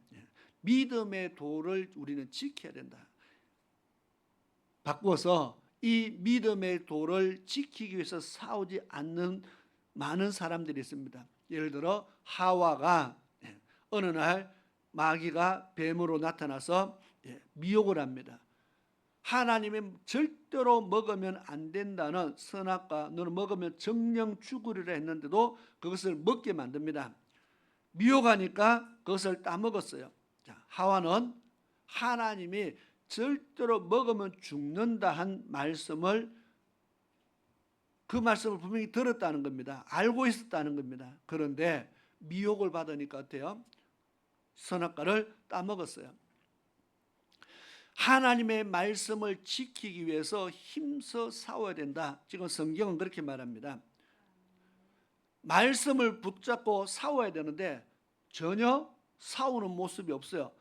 믿음의 도를 우리는 지켜야 된다. 바꾸어서 이 믿음의 도를 지키기 위해서 싸우지 않는 많은 사람들이 있습니다. 예를 들어 하와가 어느 날 마귀가 뱀으로 나타나서 미혹을 합니다. 하나님이 절대로 먹으면 안 된다는 선악과 너는 먹으면 정령 죽으리라 했는데도 그것을 먹게 만듭니다. 미혹하니까 그것을 따먹었어요. 하와는 하나님이 절대로 먹으면 죽는다 한 말씀을 그 말씀을 분명히 들었다는 겁니다. 알고 있었다는 겁니다. 그런데 미혹을 받으니까 어때요? 선악과를 따먹었어요. 하나님의 말씀을 지키기 위해서 힘써 싸워야 된다. 지금 성경은 그렇게 말합니다. 말씀을 붙잡고 싸워야 되는데 전혀 싸우는 모습이 없어요.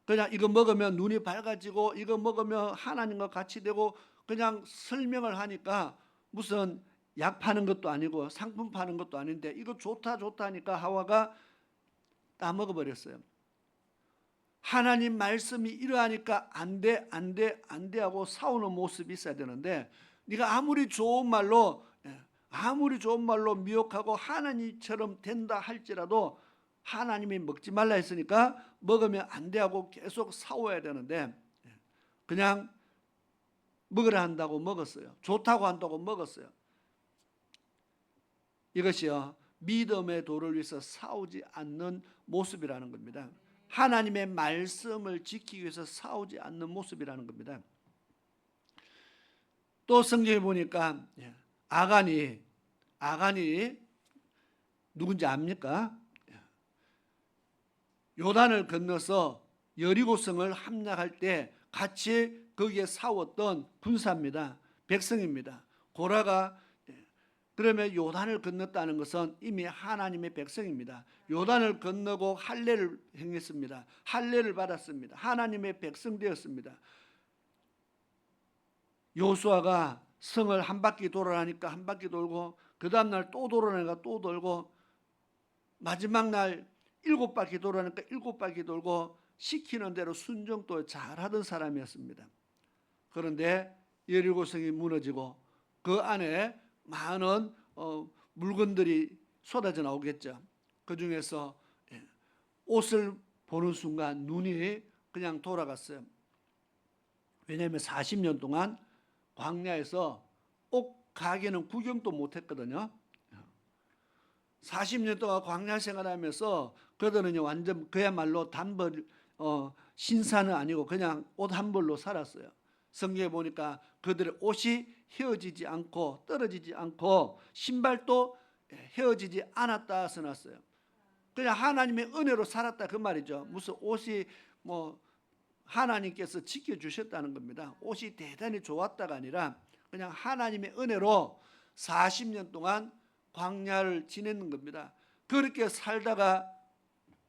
그냥 이거 먹으면 눈이 밝아지고 이거 먹으면 하나님과 같이 되고 그냥 설명을 하니까 무슨 약 파는 것도 아니고 상품 파는 것도 아닌데 이거 좋다 하니까 하와가 따먹어 버렸어요. 하나님 말씀이 이러하니까 안 돼 하고 싸우는 모습이 있어야 되는데 네가 아무리 좋은 말로 미혹하고 하나님처럼 된다 할지라도 하나님이 먹지 말라 했으니까 먹으면 안 돼 하고 계속 싸워야 되는데 그냥 먹으라 한다고 먹었어요. 좋다고 한다고 먹었어요. 이것이요 믿음의 도를 위해서 싸우지 않는 모습이라는 겁니다. 하나님의 말씀을 지키기 위해서 싸우지 않는 모습이라는 겁니다. 또 성경에 보니까 아간이 누군지 압니까? 요단을 건너서 여리고성을 함락할 때 같이 거기에 싸웠던 군사입니다. 백성입니다. 고라가 그러면 요단을 건넜다는 것은 이미 하나님의 백성입니다. 요단을 건너고 할례를 행했습니다. 할례를 받았습니다. 하나님의 백성 되었습니다. 요수아가 성을 한 바퀴 돌아가니까 한 바퀴 돌고 그 다음날 또 돌아가니까 또 돌고 마지막 날 7바퀴 돌아가니까 7바퀴 돌고 시키는 대로 순종도 잘하던 사람이었습니다. 그런데 여리고성이 무너지고 그 안에 많은 물건들이 쏟아져 나오겠죠. 그 중에서 옷을 보는 순간 눈이 그냥 돌아갔어요. 왜냐하면 40년 동안 광야에서 옷 가게는 구경도 못했거든요. 40년 동안 광야 생활하면서 그들은 완전 그야말로 단벌 신사는 아니고 그냥 옷 한 벌로 살았어요. 성경에 보니까 그들의 옷이 헤어지지 않고 떨어지지 않고 신발도 헤어지지 않았다 써놨어요. 그냥 하나님의 은혜로 살았다 그 말이죠. 무슨 옷이 뭐 하나님께서 지켜주셨다는 겁니다. 옷이 대단히 좋았다가 아니라 그냥 하나님의 은혜로 40년 동안 광야를 지내는 겁니다. 그렇게 살다가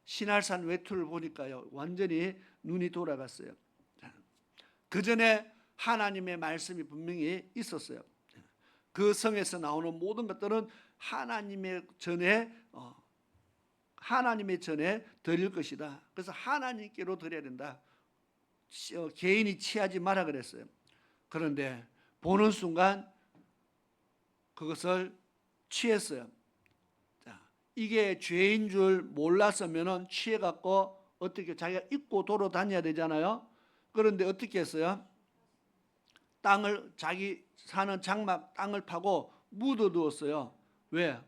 신할산 외투를 보니까요 완전히 눈이 돌아갔어요. 그 전에 하나님의 말씀이 분명히 있었어요. 그 성에서 나오는 모든 것들은 하나님의 전에 드릴 것이다. 그래서 하나님께로 드려야 된다. 개인이 취하지 마라 그랬어요. 그런데 보는 순간 그것을 취했어요. 자, 이게 죄인 줄 몰랐으면은 취해갖고 어떻게 자기가 입고 돌아다녀야 되잖아요. 그런데 어떻게 했어요? 땅을 자기 사는 장막 땅을 파고 묻어두었어요. 왜?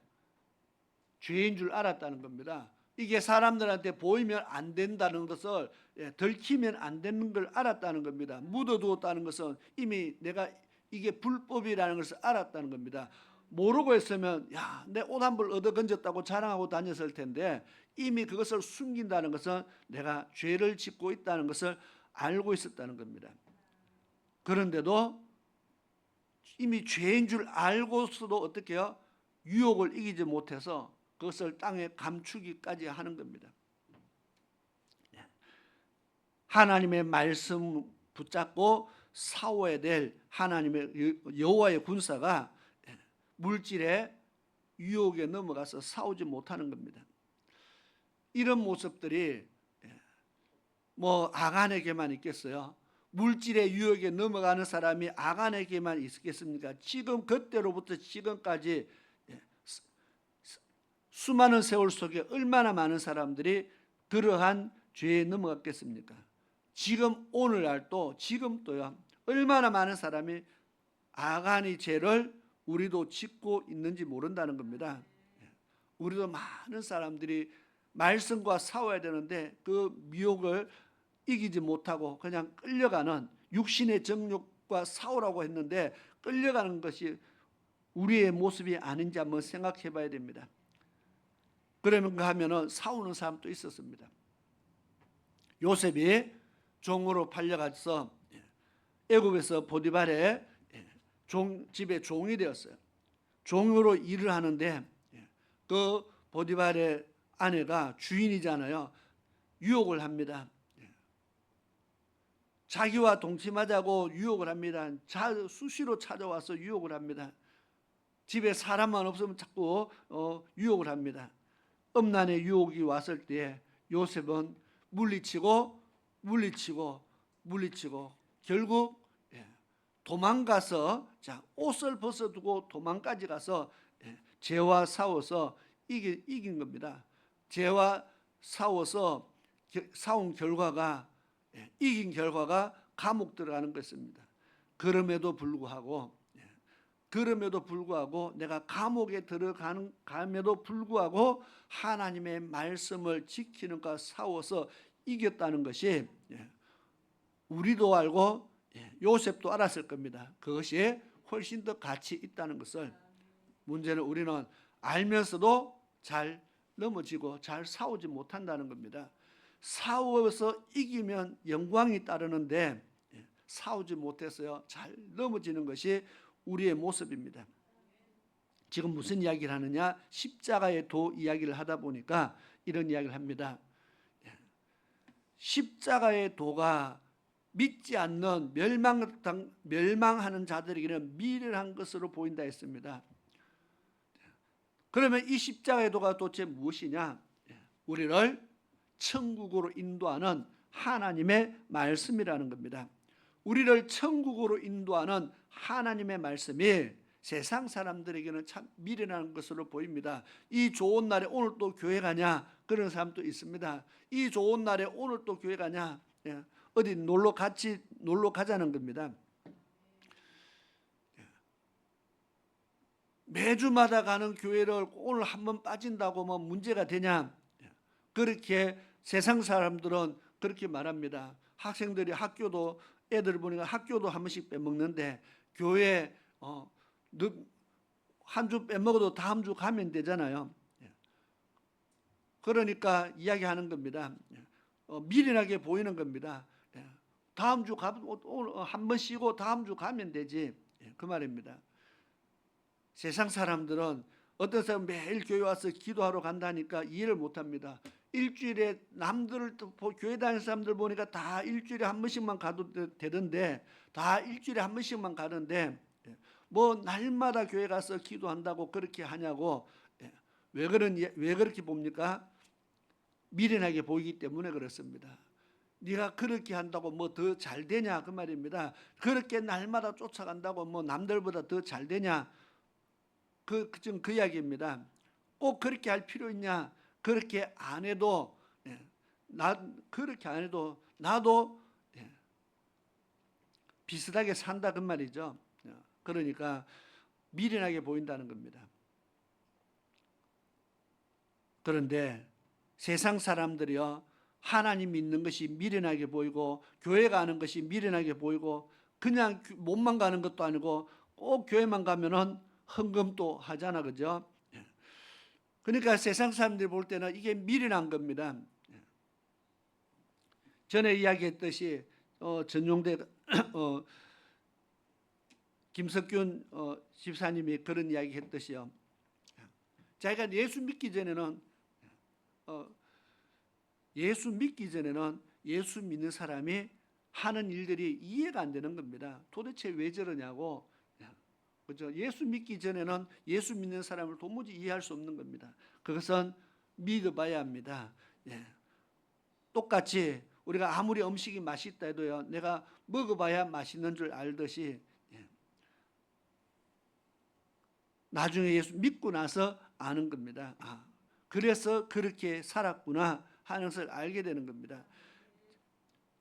죄인 줄 알았다는 겁니다. 이게 사람들한테 보이면 안 된다는 것을 들키면 안 되는 걸 알았다는 겁니다. 묻어두었다는 것은 이미 내가 이게 불법이라는 것을 알았다는 겁니다. 모르고 했으면 야, 내 옷 한 벌 얻어 건졌다고 자랑하고 다녔을 텐데 이미 그것을 숨긴다는 것은 내가 죄를 짓고 있다는 것을 알고 있었다는 겁니다. 그런데도 이미 죄인 줄 알고서도 어떻게 해요? 유혹을 이기지 못해서 그것을 땅에 감추기까지 하는 겁니다. 하나님의 말씀 붙잡고 싸워야 될 하나님의 여호와의 군사가 물질의 유혹에 넘어가서 싸우지 못하는 겁니다. 이런 모습들이 뭐 아간에게만 있겠어요? 물질의 유혹에 넘어가는 사람이 아간에게만 있겠습니까? 지금 그때로부터 지금까지 수많은 세월 속에 얼마나 많은 사람들이 그러한 죄에 넘어갔겠습니까? 지금 오늘날도 지금 또요 얼마나 많은 사람이 아간의 죄를 우리도 짓고 있는지 모른다는 겁니다. 우리도 많은 사람들이 말씀과 싸워야 되는데 그 미혹을 이기지 못하고 그냥 끌려가는 육신의 정욕과 싸우라고 했는데 끌려가는 것이 우리의 모습이 아닌지 한번 생각해 봐야 됩니다. 그러면 하면은 싸우는 사람도 있었습니다. 요셉이 종으로 팔려가서 애굽에서 보디발의 집의 종이 되었어요. 종으로 일을 하는데 그 보디발의 아내가 주인이잖아요. 유혹을 합니다. 자기와 동침하자고 유혹을 합니다. 수시로 찾아와서 유혹을 합니다. 집에 사람만 없으면 자꾸 유혹을 합니다. 음란의 유혹이 왔을 때 요셉은 물리치고 결국 도망가서 옷을 벗어두고 도망까지 가서 죄와 싸워서 이긴 겁니다. 죄와 싸워서 싸운 결과가 이긴 결과가 감옥 들어가는 것입니다. 그럼에도 불구하고 내가 감옥에 들어감에도 불구하고 하나님의 말씀을 지키는 것과 싸워서 이겼다는 것이 우리도 알고 요셉도 알았을 겁니다. 그것이 훨씬 더 가치 있다는 것을. 문제는 우리는 알면서도 잘 넘어지고 잘 싸우지 못한다는 겁니다. 싸워서 이기면 영광이 따르는데 싸우지 못해서요 잘 넘어지는 것이 우리의 모습입니다. 지금 무슨 이야기를 하느냐? 십자가의 도 이야기를 하다 보니까 이런 이야기를 합니다. 십자가의 도가 믿지 않는 멸망하는 자들에게는 미련한 것으로 보인다 했습니다. 그러면 이 십자가의 도가 도대체 무엇이냐? 우리를 천국으로 인도하는 하나님의 말씀이라는 겁니다. 우리를 천국으로 인도하는 하나님의 말씀이 세상 사람들에게는 참 미련한 것으로 보입니다. 이 좋은 날에 오늘 또 교회 가냐? 그런 사람도 있습니다. 이 좋은 날에 오늘 또 교회 가냐? 어디 같이 놀러 가자는 겁니다. 매주마다 가는 교회를 오늘 한번 빠진다고 뭐 문제가 되냐? 그렇게 세상 사람들은 그렇게 말합니다. 학생들이 학교도 애들 보니까 학교도 한 번씩 빼먹는데 교회 한 주 빼먹어도 다음 주 가면 되잖아요. 그러니까 이야기하는 겁니다. 미련하게 보이는 겁니다. 다음 주 오늘 한 번 쉬고 다음 주 가면 되지. 그 말입니다. 세상 사람들은 어떤 사람 매일 교회 와서 기도하러 간다니까 이해를 못합니다. 일주일에 남들 교회 다니는 사람들 보니까 다 일주일에 한 번씩만 가도 되던데 다 일주일에 한 번씩만 가는데 뭐 날마다 교회 가서 기도한다고 그렇게 하냐고. 왜 그렇게 봅니까? 미련하게 보이기 때문에 그렇습니다. 네가 그렇게 한다고 뭐 더 잘 되냐 그 말입니다. 그렇게 날마다 쫓아간다고 뭐 남들보다 더 잘 되냐? 지금 그 이야기입니다. 꼭 그렇게 할 필요 있냐? 그렇게 안 해도 그렇게 안 해도 나도 비슷하게 산다 그 말이죠. 그러니까 미련하게 보인다는 겁니다. 그런데 세상 사람들이요, 하나님 믿는 것이 미련하게 보이고 교회 가는 것이 미련하게 보이고 그냥 몸만 가는 것도 아니고 꼭 교회만 가면은 헌금도 하잖아, 그죠? 그러니까 세상 사람들이 볼 때는 이게 미련한 겁니다. 전에 이야기했듯이 전용대 김석균 집사님이 그런 이야기했듯이요. 자기가 예수 믿기 전에는 예수 믿는 사람이 하는 일들이 이해가 안 되는 겁니다. 도대체 왜 저러냐고. 그죠? 예수 믿기 전에는 예수 믿는 사람을 도무지 이해할 수 없는 겁니다. 그것은 믿어봐야 합니다. 똑같이 우리가 아무리 음식이 맛있다 해도요, 내가 먹어봐야 맛있는 줄 알듯이 나중에 예수 믿고 나서 아는 겁니다. 그래서 그렇게 살았구나 하는 것을 알게 되는 겁니다.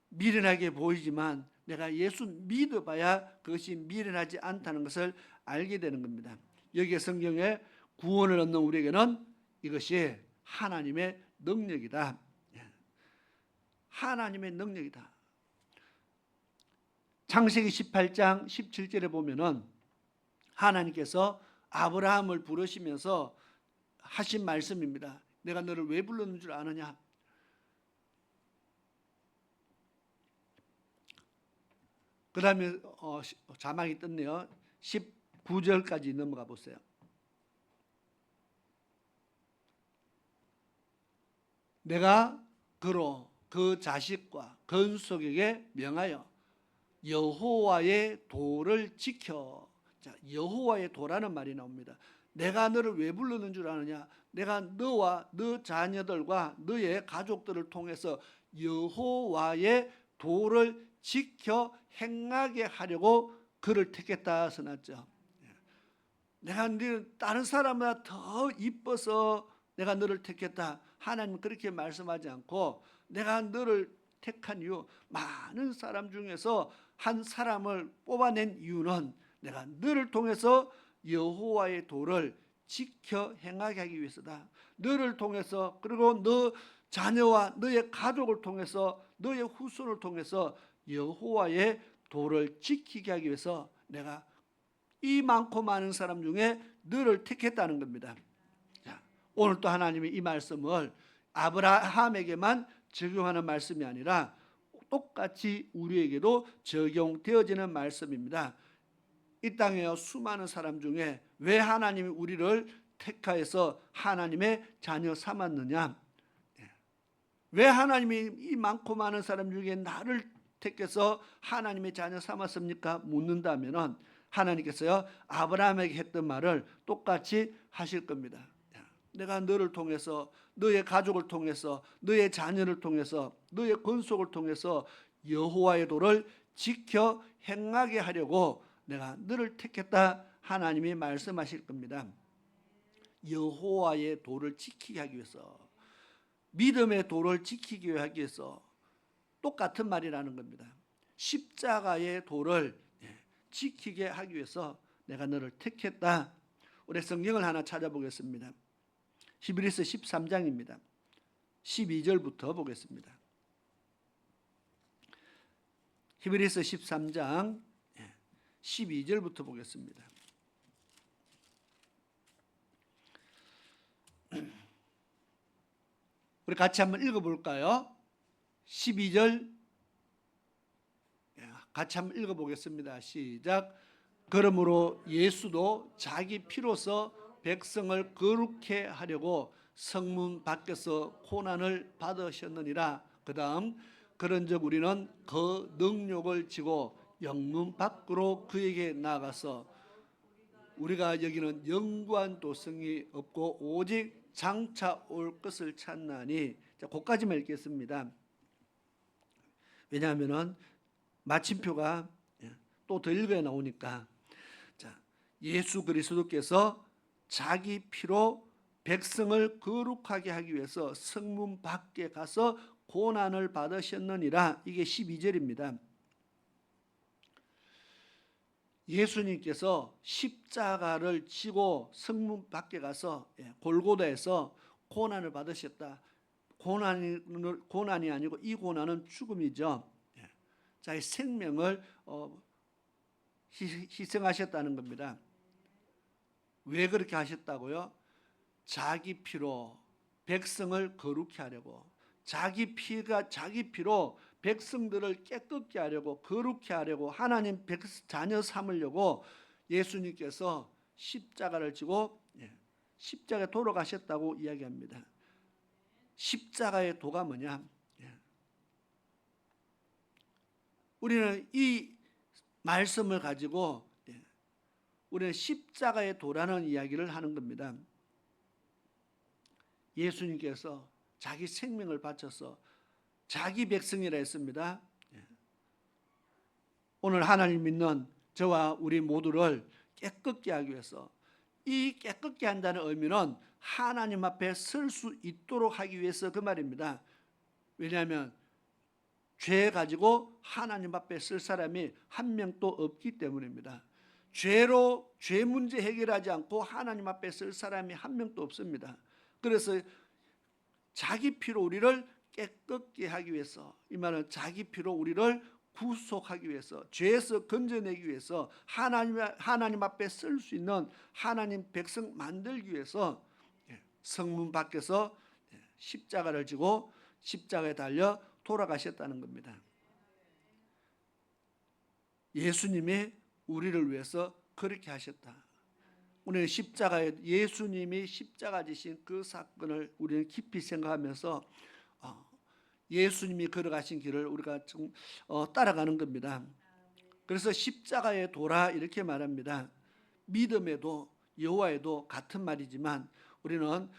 미련하게 보이지만 내가 예수 믿어봐야 그것이 미련하지 않다는 것을 알게 되는 겁니다. 여기에 성경에 구원을 얻는 우리에게는 이것이 하나님의 능력이다. 하나님의 능력이다. 창세기 18장 17절에 보면은 하나님께서 아브라함을 부르시면서 하신 말씀입니다. 내가 너를 왜 불렀는 줄 아느냐? 그 다음에 자막이 떴네요. 19절까지 넘어가 보세요. 내가 그로 그 자식과 건속에게 명하여 여호와의 도를 지켜. 자, 여호와의 도라는 말이 나옵니다. 내가 너를 왜 부르는 줄 아느냐? 내가 너와 너 자녀들과 너의 가족들을 통해서 여호와의 도를 지켜 행하게 하려고 그를 택했다 써놨죠. 내가 다른 사람보다 더 이뻐서 내가 너를 택했다. 하나님은 그렇게 말씀하지 않고 내가 너를 택한 이유, 많은 사람 중에서 한 사람을 뽑아낸 이유는 내가 너를 통해서 여호와의 도를 지켜 행하게 하기 위해서다. 너를 통해서, 그리고 너 자녀와 너의 가족을 통해서, 너의 후손을 통해서 여호와의 도를 지키게 하기 위해서 내가 이 많고 많은 사람 중에 너를 택했다는 겁니다. 자, 오늘 또 하나님이 이 말씀을 아브라함에게만 적용하는 말씀이 아니라 똑같이 우리에게도 적용되어지는 말씀입니다. 이 땅에 수많은 사람 중에 왜 하나님이 우리를 택하여서 하나님의 자녀 삼았느냐? 왜 하나님이 이 많고 많은 사람 중에 나를 택해서 하나님의 자녀 삼았습니까? 묻는다면 하나님께서요, 아브라함에게 했던 말을 똑같이 하실 겁니다. 내가 너를 통해서, 너의 가족을 통해서, 너의 자녀를 통해서, 너의 건속을 통해서 여호와의 도를 지켜 행하게 하려고 내가 너를 택했다. 하나님이 말씀하실 겁니다. 여호와의 도를 지키게 하기 위해서, 믿음의 도를 지키기 하기 위해서 똑같은 말이라는 겁니다. 십자가의 도를 지키게 하기 위해서 내가 너를 택했다. 우리 성경을 하나 찾아보겠습니다. 히브리서 13장입니다. 12절부터 보겠습니다. 히브리서 13장 12절부터 보겠습니다. 우리 같이 한번 읽어볼까요? 12절 같이 한번 읽어보겠습니다. 시작. 그러므로 예수도 자기 피로서 백성을 거룩해 하려고 성문 밖에서 고난을 받으셨느니라. 그 다음, 그런즉 우리는 그 능력을 지고 영문 밖으로 그에게 나가서 우리가 여기는 영구한 도성이 없고 오직 장차 올 것을 찾나니. 자, 거기까지만 읽겠습니다. 왜냐하면은 마침표가 또 더 읽어야 나오니까. 자, 예수 그리스도께서 자기 피로 백성을 거룩하게 하기 위해서 성문 밖에 가서 고난을 받으셨느니라. 이게 12절입니다. 예수님께서 십자가를 지고 성문 밖에 가서 골고다에서 고난을 받으셨다. 고난이 아니고 이 고난은 죽음이죠. 자기 생명을 희생하셨다는 겁니다. 왜 그렇게 하셨다고요? 자기 피로 백성을 거룩히 하려고, 자기 피로 백성들을 깨끗게 하려고, 거룩히 하려고, 하나님 자녀 삼으려고 예수님께서 십자가를 지고 십자가에 돌아가셨다고 이야기합니다. 십자가의 도가 뭐냐? 우리는 이 말씀을 가지고 우리는 십자가의 도라는 이야기를 하는 겁니다. 예수님께서 자기 생명을 바쳐서 자기 백성이라 했습니다. 오늘 하나님 믿는 저와 우리 모두를 깨끗게 하기 위해서, 이 깨끗게 한다는 의미는 하나님 앞에 설 수 있도록 하기 위해서 그 말입니다. 왜냐하면 죄 가지고 하나님 앞에 쓸 사람이 한 명도 없기 때문입니다. 죄로 죄 문제 해결하지 않고 하나님 앞에 쓸 사람이 한 명도 없습니다. 그래서 자기 피로 우리를 깨끗게 하기 위해서, 이 말은 자기 피로 우리를 구속하기 위해서, 죄에서 건져내기 위해서, 하나님 앞에 쓸 수 있는 하나님 백성 만들기 위해서 성문 밖에서 십자가를 지고 십자가에 달려 돌아가셨다는 겁니다. 예수님이 우리를 위해서 그렇게 하셨다. 우리는 예수님이 십자가 지신 그 사건을 우리는 깊이 생각하면서 예수님이 걸어가신 길을 우리가 좀 따라가는 겁니다. 그래서 십자가의 도라 이렇게 말합니다. 믿음에도 여호와에도 같은 말이지만 우리는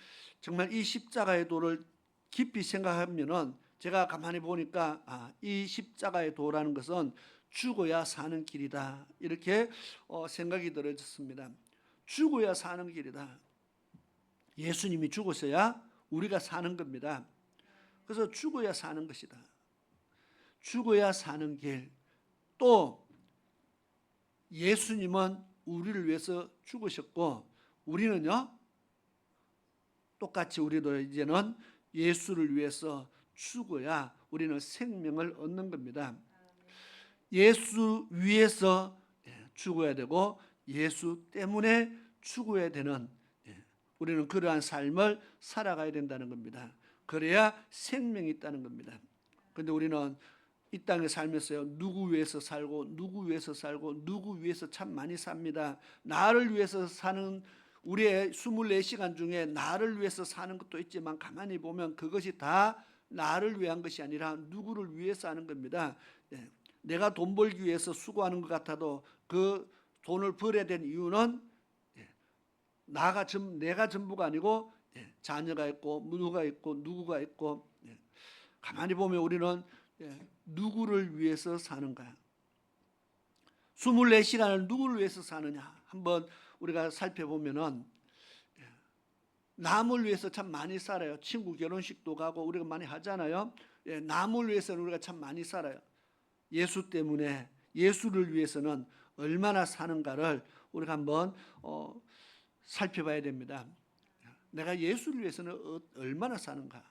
정말 이 십자가의 도를 깊이 생각하면은, 제가 가만히 보니까 이 십자가의 도라는 것은 죽어야 사는 길이다, 이렇게 생각이 들어졌습니다. 죽어야 사는 길이다. 예수님이 죽으셔야 우리가 사는 겁니다. 그래서 죽어야 사는 것이다. 죽어야 사는 길. 또 예수님은 우리를 위해서 죽으셨고, 우리는요 똑같이 우리도 이제는 예수를 위해서 죽어야 우리는 생명을 얻는 겁니다. 예수 위해서 죽어야 되고 예수 때문에 죽어야 되는, 우리는 그러한 삶을 살아가야 된다는 겁니다. 그래야 생명이 있다는 겁니다. 그런데 우리는 이 땅에 살면서요, 누구 위해서 살고 누구 위해서 살고 누구 위해서 참 많이 삽니다. 나를 위해서 사는, 우리의 24시간 중에 나를 위해서 사는 것도 있지만 가만히 보면 그것이 다 나를 위한 것이 아니라 누구를 위해서 하는 겁니다. 내가 돈 벌기 위해서 수고하는 것 같아도 그 돈을 벌어야 된 이유는 내가 전부가 아니고 자녀가 있고 누가 있고 누구가 있고, 가만히 보면 우리는 누구를 위해서 사는가? 24시간을 누구를 위해서 사느냐? 한번 우리가 살펴보면은 남을 위해서 참 많이 살아요. 친구 결혼식도 가고 우리가 많이 하잖아요. 남을 위해서는 우리가 참 많이 살아요. 예수 때문에, 예수를 위해서는 얼마나 사는가를 우리가 한번 살펴봐야 됩니다. 내가 예수를 위해서는 얼마나 사는가.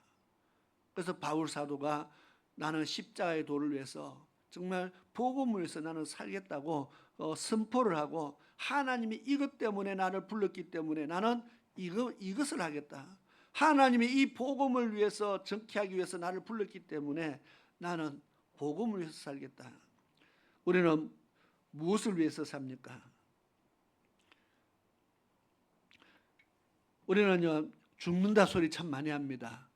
그래서 바울 사도가 나는 십자가의 도를 위해서 정말 복음을 위해서 나는 살겠다고 선포를 하고, 하나님이 이것 때문에 나를 불렀기 때문에 나는 이것을 하겠다. 하나님이 이 복음을 위해서 정케하기 위해서 나를 불렀기 때문에 나는 복음을 위해서 살겠다. 우리는 무엇을 위해서 삽니까? 우리는요, 죽는다 소리 참 많이 합니다.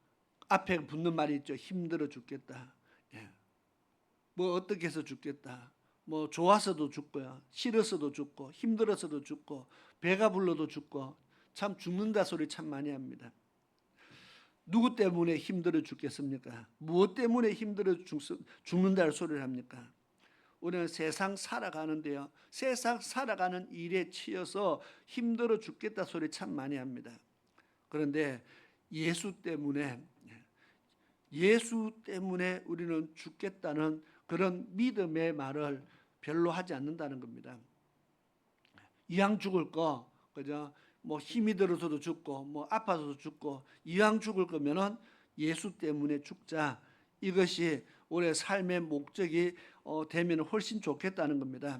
앞에 붙는 말이 있죠. 힘들어 죽겠다. 뭐 어떻게 해서 죽겠다. 뭐 좋아서도 죽고요, 싫어서도 죽고, 힘들어서도 죽고, 배가 불러도 죽고, 참 죽는다 소리 참 많이 합니다. 누구 때문에 힘들어 죽겠습니까? 무엇 때문에 힘들어 죽는다는 소리를 합니까? 우리는 세상 살아가는데요. 세상 살아가는 일에 치여서 힘들어 죽겠다 소리 참 많이 합니다. 그런데 예수 때문에 우리는 죽겠다는 그런 믿음의 말을 별로 하지 않는다는 겁니다. 이왕 죽을 거, 그죠? 뭐 힘이 들어서도 죽고, 뭐 아파서도 죽고, 이왕 죽을 거면은 예수 때문에 죽자. 이것이 우리의 삶의 목적이 되면 훨씬 좋겠다는 겁니다.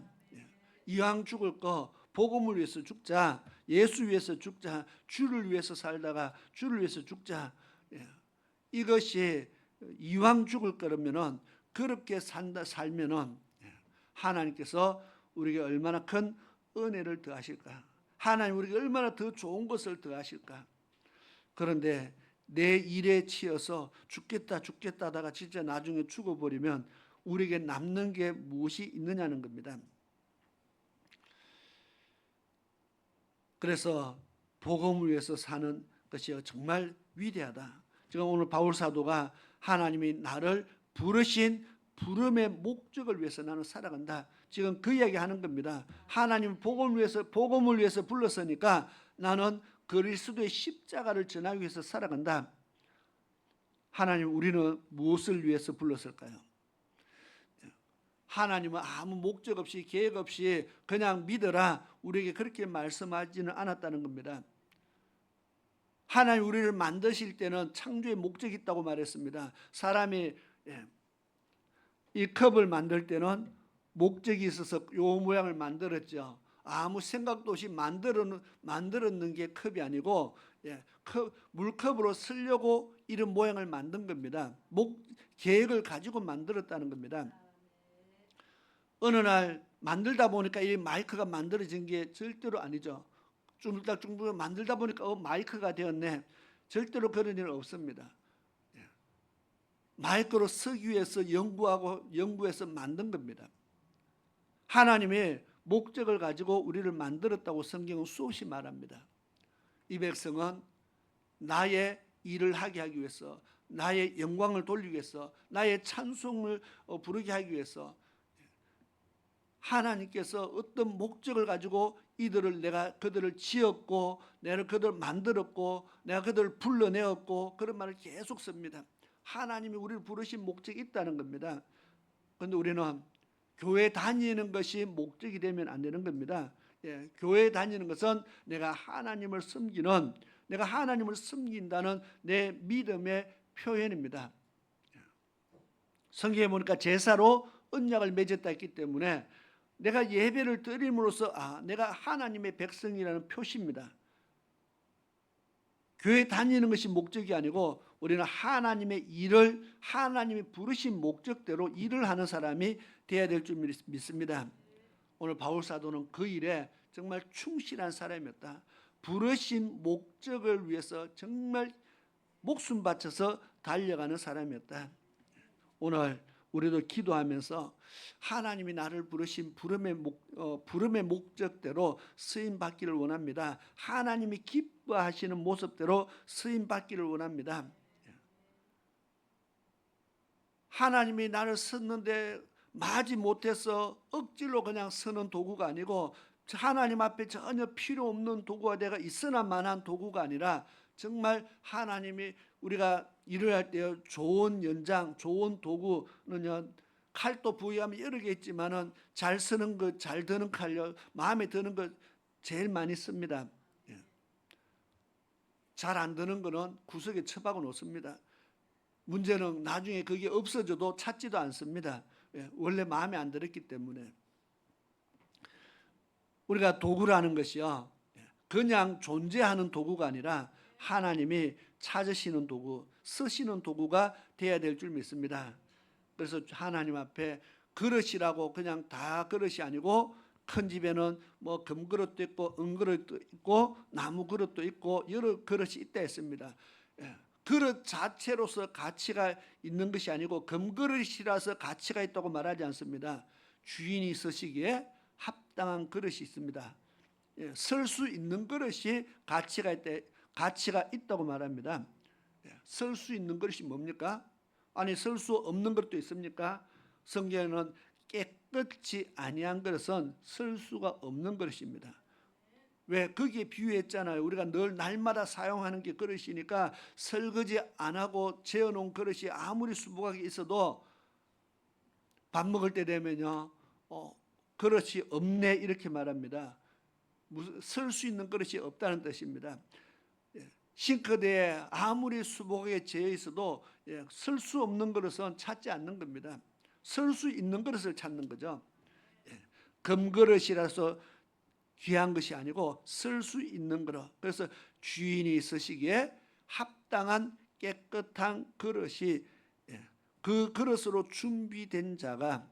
이왕 죽을 거 복음을 위해서 죽자. 예수 위해서 죽자. 주를 위해서 살다가 주를 위해서 죽자. 이것이 이왕 죽을 거라면은 그렇게 살면은 하나님께서 우리에게 얼마나 큰 은혜를 더하실까? 하나님 우리에게 얼마나 더 좋은 것을 더하실까? 그런데 내 일에 치여서 죽겠다 하다가 진짜 나중에 죽어버리면 우리에게 남는 게 무엇이 있느냐는 겁니다. 그래서 복음을 위해서 사는 것이 정말 위대하다. 지금 오늘 바울 사도가 하나님이 나를 부르신 부름의 목적을 위해서 나는 살아간다. 지금 그 이야기 하는 겁니다. 하나님 복음을 위해서 불렀으니까 나는 그리스도의 십자가를 전하기 위해서 살아간다. 하나님 우리는 무엇을 위해서 불렀을까요? 하나님은 아무 목적 없이 계획 없이 그냥 믿어라 우리에게 그렇게 말씀하지는 않았다는 겁니다. 하나님 우리를 만드실 때는 창조의 목적이 있다고 말했습니다. 사람이 이 컵을 만들 때는 목적이 있어서 요 모양을 만들었죠. 아무 생각도 없이 만들었는 게 컵이 아니고 물컵으로 쓰려고 이런 모양을 만든 겁니다. 계획을 가지고 만들었다는 겁니다. 어느 날 만들다 보니까 이 마이크가 만들어진 게 절대로 아니죠. 쭈물딱쭈물 만들다 보니까 마이크가 되었네. 절대로 그런 일은 없습니다. 마이크로 쓰기 위해서 연구해서 만든 겁니다. 하나님이 목적을 가지고 우리를 만들었다고 성경은 수없이 말합니다. 이 백성은 나의 일을 하게 하기 위해서, 나의 영광을 돌리기 위해서, 나의 찬송을 부르게 하기 위해서 하나님께서 어떤 목적을 가지고 내가 그들을 지었고, 내가 그들을 만들었고, 내가 그들을 불러내었고, 그런 말을 계속 씁니다. 하나님이 우리를 부르신 목적이 있다는 겁니다. 그런데 우리는 교회 다니는 것이 목적이 되면 안 되는 겁니다. 교회 다니는 것은 내가 하나님을 섬긴다는 내 믿음의 표현입니다. 성경에 보니까 제사로 언약을 맺었다 했기 때문에 내가 예배를 드림으로써 내가 하나님의 백성이라는 표시입니다. 교회 다니는 것이 목적이 아니고 우리는 하나님의 일을 하나님이 부르신 목적대로 일을 하는 사람이 되어야 될 줄 믿습니다. 오늘 바울 사도는 그 일에 정말 충실한 사람이었다. 부르신 목적을 위해서 정말 목숨 바쳐서 달려가는 사람이었다. 오늘 우리도 기도하면서 하나님이 나를 부르신 부름의 목적대로 쓰임 받기를 원합니다. 하나님이 기뻐하시는 모습대로 쓰임 받기를 원합니다. 하나님이 나를 썼는데 마지 못해서 억지로 그냥 쓰는 도구가 아니고 하나님 앞에 전혀 필요 없는 도구가 내가 있으나 만한 도구가 아니라 정말 하나님이 우리가 일을 할 때 좋은 연장, 좋은 도구는요, 칼도 부위하면 여러 개 있지만은 잘 쓰는 것, 잘 드는 칼요, 마음에 드는 것 제일 많이 씁니다. 잘 안 드는 거는 구석에 처박아 놓습니다. 문제는 나중에 그게 없어져도 찾지도 않습니다. 원래 마음에 안 들었기 때문에. 우리가 도구라는 것이요, 그냥 존재하는 도구가 아니라 하나님이 찾으시는 도구, 쓰시는 도구가 되어야 될 줄 믿습니다. 그래서 하나님 앞에 그릇이라고 그냥 다 그릇이 아니고 큰 집에는 뭐 금그릇도 있고 은그릇도 있고 나무 그릇도 있고 여러 그릇이 있다 했습니다. 그릇 자체로서 가치가 있는 것이 아니고 금그릇이라서 가치가 있다고 말하지 않습니다. 주인이 쓰시기에 합당한 그릇이 있습니다. 쓸 수 있는 그릇이 가치가 있다고 말합니다. 쓸 수 있는 그릇이 뭡니까? 아니 쓸 수 없는 것도 있습니까? 성경에는 깨끗이 아니한 그릇은 쓸 수가 없는 그릇입니다. 왜? 거기에 비유했잖아요. 우리가 늘 날마다 사용하는 게 그릇이니까 설거지 안 하고 재워놓은 그릇이 아무리 수북하게 있어도 밥 먹을 때 되면요, 그릇이 없네 이렇게 말합니다. 쓸 수 있는 그릇이 없다는 뜻입니다. 싱크대에 아무리 수북하게 재어 있어도 쓸 수 없는 그릇은 찾지 않는 겁니다. 쓸 수 있는 그릇을 찾는 거죠. 금그릇이라서 귀한 것이 아니고 쓸 수 있는 그릇. 그래서 주인이 쓰시기에 합당한 깨끗한 그릇이, 그 그릇으로 준비된 자가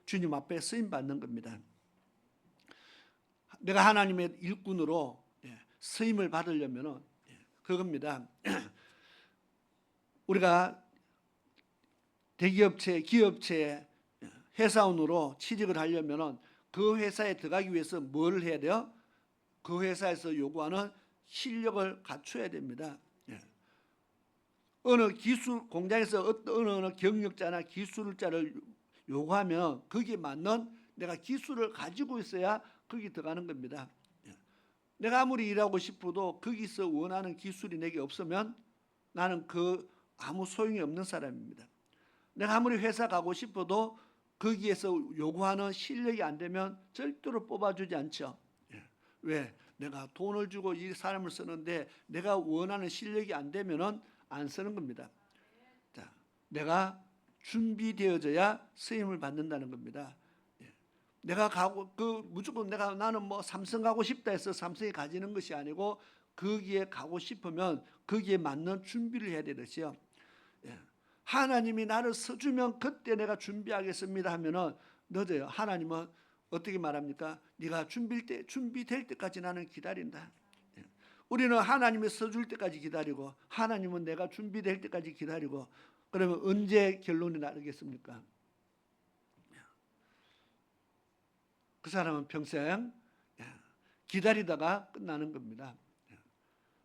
주님 앞에 쓰임 받는 겁니다. 내가 하나님의 일꾼으로 쓰임을 받으려면은 그겁니다. 우리가 대기업체, 기업체에 회사원으로 취직을 하려면은 그 회사에 들어가기 위해서 뭘 해야 돼요? 그 회사에서 요구하는 실력을 갖춰야 됩니다. 어느 기술 공장에서 어느 경력자나 기술자를 요구하면 거기에 맞는 내가 기술을 가지고 있어야 거기 들어가는 겁니다. 내가 아무리 일하고 싶어도 거기서 원하는 기술이 내게 없으면 나는 아무 소용이 없는 사람입니다. 내가 아무리 회사 가고 싶어도 거기에서 요구하는 실력이 안 되면 절대로 뽑아주지 않죠. 왜? 내가 돈을 주고 이 사람을 쓰는데 내가 원하는 실력이 안 되면은 안 쓰는 겁니다. 자, 내가 준비되어져야 쓰임을 받는다는 겁니다. 내가 무조건 나는 뭐 삼성 가고 싶다 해서 삼성에 가지는 것이 아니고 거기에 가고 싶으면 거기에 맞는 준비를 해야 되듯이요. 하나님이 나를 써주면 그때 내가 준비하겠습니다 하면은 늦어요. 하나님은 어떻게 말합니까? 네가 준비될 때까지 나는 기다린다. 우리는 하나님이 써줄 때까지 기다리고 하나님은 내가 준비될 때까지 기다리고 그러면 언제 결론이 나겠습니까? 그 사람은 평생 기다리다가 끝나는 겁니다.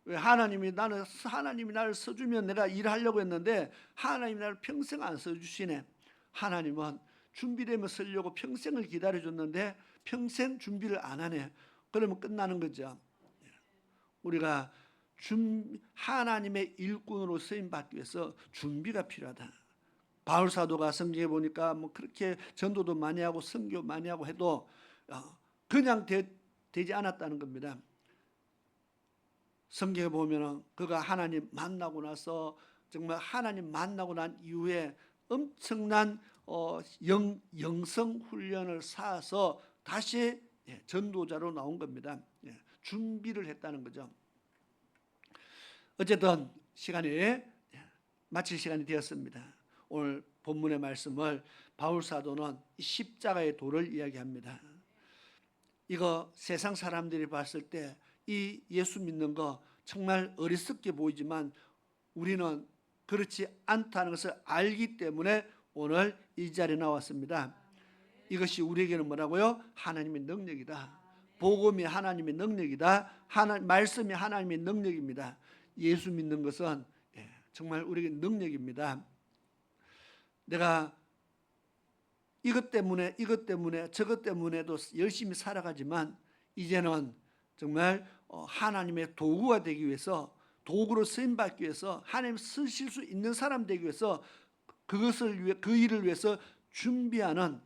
왜? 하나님이 나를 써주면 내가 일하려고 했는데 하나님이 나를 평생 안 써주시네. 하나님은 준비되면 쓰려고 평생을 기다려줬는데 평생 준비를 안 하네. 그러면 끝나는 거죠. 우리가 하나님의 일꾼으로 쓰임 받기 위해서 준비가 필요하다. 바울 사도가 성경에 보니까 뭐 그렇게 전도도 많이 하고 선교 많이 하고 해도 그냥 되지 않았다는 겁니다. 성경에 보면은 그가 하나님 만나고 나서 정말 하나님 만나고 난 이후에 엄청난 영성 훈련을 쌓아서 다시 전도자로 나온 겁니다. 준비를 했다는 거죠. 어쨌든 시간이 마칠 시간이 되었습니다. 오늘 본문의 말씀을 바울 사도는 십자가의 도를 이야기합니다. 이거 세상 사람들이 봤을 때 이 예수 믿는 거 정말 어리석게 보이지만 우리는 그렇지 않다는 것을 알기 때문에 오늘 이 자리에 나왔습니다. 이것이 우리에게는 뭐라고요? 하나님의 능력이다. 복음이 하나님의 능력이다. 말씀이 하나님의 능력입니다. 예수 믿는 것은 정말 우리에게 능력입니다. 내가 이것 때문에 저것 때문에도 열심히 살아가지만 이제는 정말 하나님의 도구가 되기 위해서 도구로 쓰임받기 위해서 하나님 쓰실 수 있는 사람 되기 위해서 그 일을 위해서 준비하는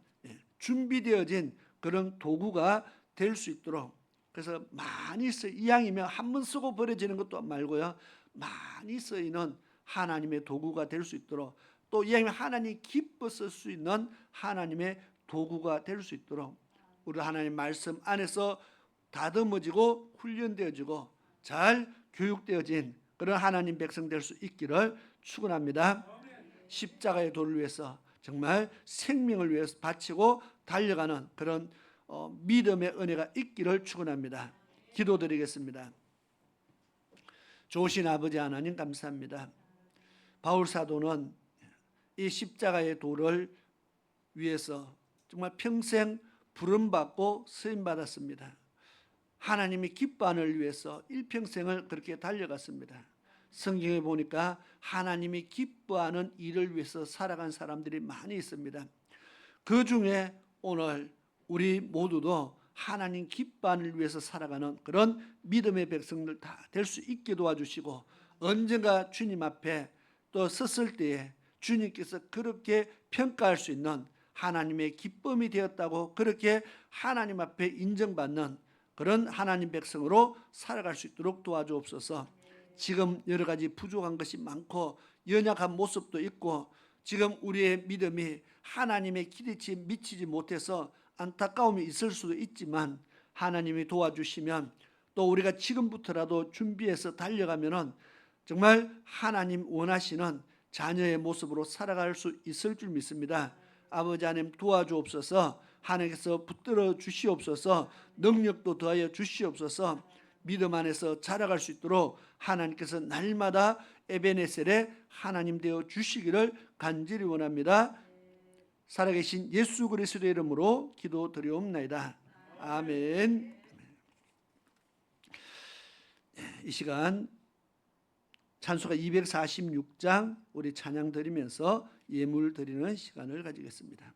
준비되어진 그런 도구가 될 수 있도록 그래서 많이 이왕이면 한 번 쓰고 버려지는 것도 말고요 많이 쓰이는 하나님의 도구가 될 수 있도록 또 이왕이면 하나님이 기뻐 쓸 수 있는 하나님의 도구가 될 수 있도록 우리 하나님 말씀 안에서 다듬어지고 훈련되어지고 잘 교육되어진 그런 하나님 백성 될 수 있기를 축원합니다. 십자가의 도를 위해서 정말 생명을 위해서 바치고 달려가는 그런 믿음의 은혜가 있기를 축원합니다. 기도드리겠습니다. 좋으신 아버지 하나님 감사합니다. 바울 사도는 이 십자가의 도를 위해서 정말 평생 부름받고 쓰임받았습니다. 하나님이 기뻐하는 을 위해서 일평생을 그렇게 달려갔습니다. 성경에 보니까 하나님이 기뻐하는 일을 위해서 살아간 사람들이 많이 있습니다. 그 중에 오늘 우리 모두도 하나님 기뻐함을 위해서 살아가는 그런 믿음의 백성들 다 될 수 있게 도와주시고, 언젠가 주님 앞에 또 섰을 때에 주님께서 그렇게 평가할 수 있는 하나님의 기쁨이 되었다고 그렇게 하나님 앞에 인정받는 그런 하나님 백성으로 살아갈 수 있도록 도와주옵소서. 지금 여러 가지 부족한 것이 많고 연약한 모습도 있고, 지금 우리의 믿음이 하나님의 기대치에 미치지 못해서 안타까움이 있을 수도 있지만, 하나님이 도와주시면 또 우리가 지금부터라도 준비해서 달려가면은 정말 하나님 원하시는 자녀의 모습으로 살아갈 수 있을 줄 믿습니다. 아버지 하나님 도와주옵소서. 하나님께서 붙들어 주시옵소서. 능력도 더하여 주시옵소서. 믿음 안에서 자라갈 수 있도록 하나님께서 날마다 에베네셀의 하나님 되어 주시기를 간절히 원합니다. 살아계신 예수 그리스도의 이름으로 기도드리옵나이다. 아멘. 이 시간 찬송가 246장 우리 찬양 드리면서 예물 드리는 시간을 가지겠습니다.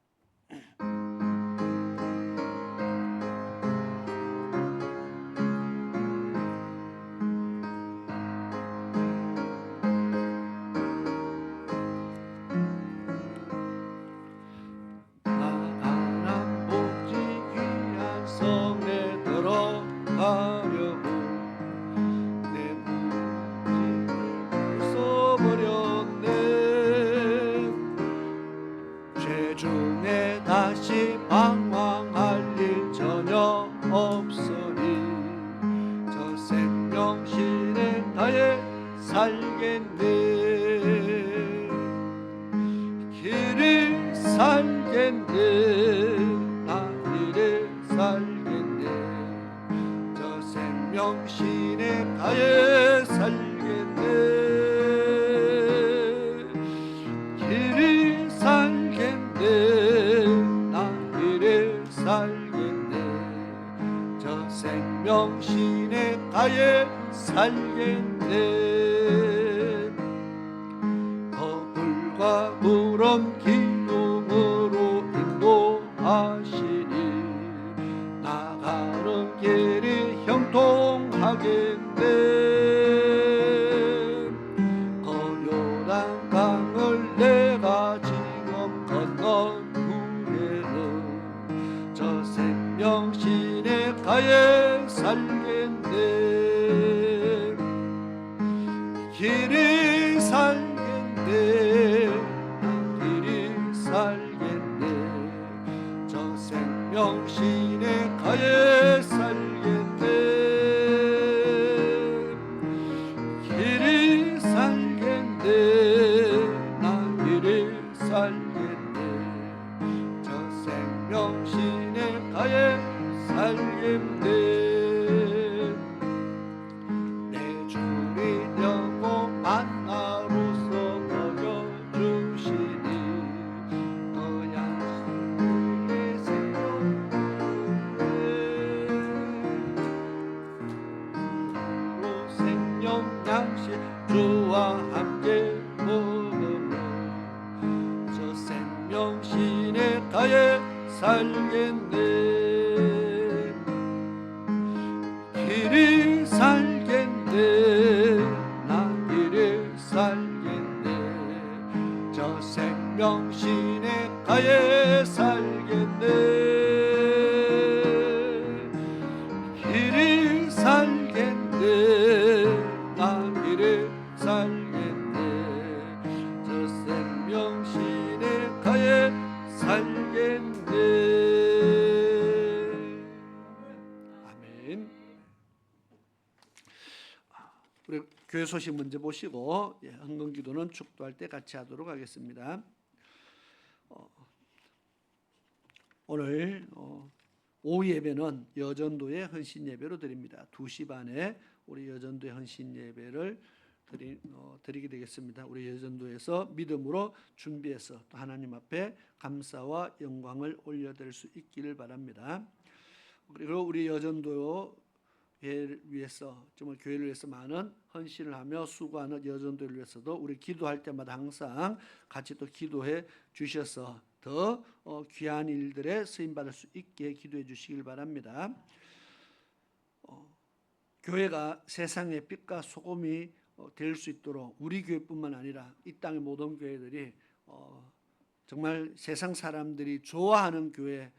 생명신의 가에 살겠네. 거불과 구름 기둥으로 인도하시니 나가는 길이 형통하겠네. 거요단 강을 내가 지금 건넌 후에는 저 생명신의 가에 살겠네. 길이 살겠네. 길이 살겠네. 저 생명신의 가에 살겠네. 길이 살겠네. 난 길이 살겠네. 저 생명신의 가에 살겠네. 주와 함께 먹으며 저 생명신의 가에 살겠네. 길이 살겠네. 나 길이 살겠네. 저 생명신의 가에 살겠네. 길이 살겠네. 나 길이 살겠네. 저 생명신의 가에 살겠네. 아멘. 우리 교회 소식 먼저 보시고 헌금기도는 축도할 때 같이 하도록 하겠습니다. 오늘 오후 예배는 여전도의 헌신 예배로 드립니다. 2시 반에 우리 여전도의 헌신 예배를 드리게 되겠습니다. 우리 여전도에서 믿음으로 준비해서 또 하나님 앞에 감사와 영광을 올려드릴 수 있기를 바랍니다. 그리고 우리 여전도를 위해서, 정말 교회를 위해서 많은 헌신을 하며 수고하는 여전도를 위해서도 우리 기도할 때마다 항상 같이 또 기도해 주셔서 더 더 귀한 일들에 쓰임 받을 수 있게 기도해 주시길 바랍니다. 교회가 세상의 빛과 소금이 될 수 있도록 우리 교회뿐만 아니라 이 땅의 모든 교회들이 정말 세상 사람들이 좋아하는 교회,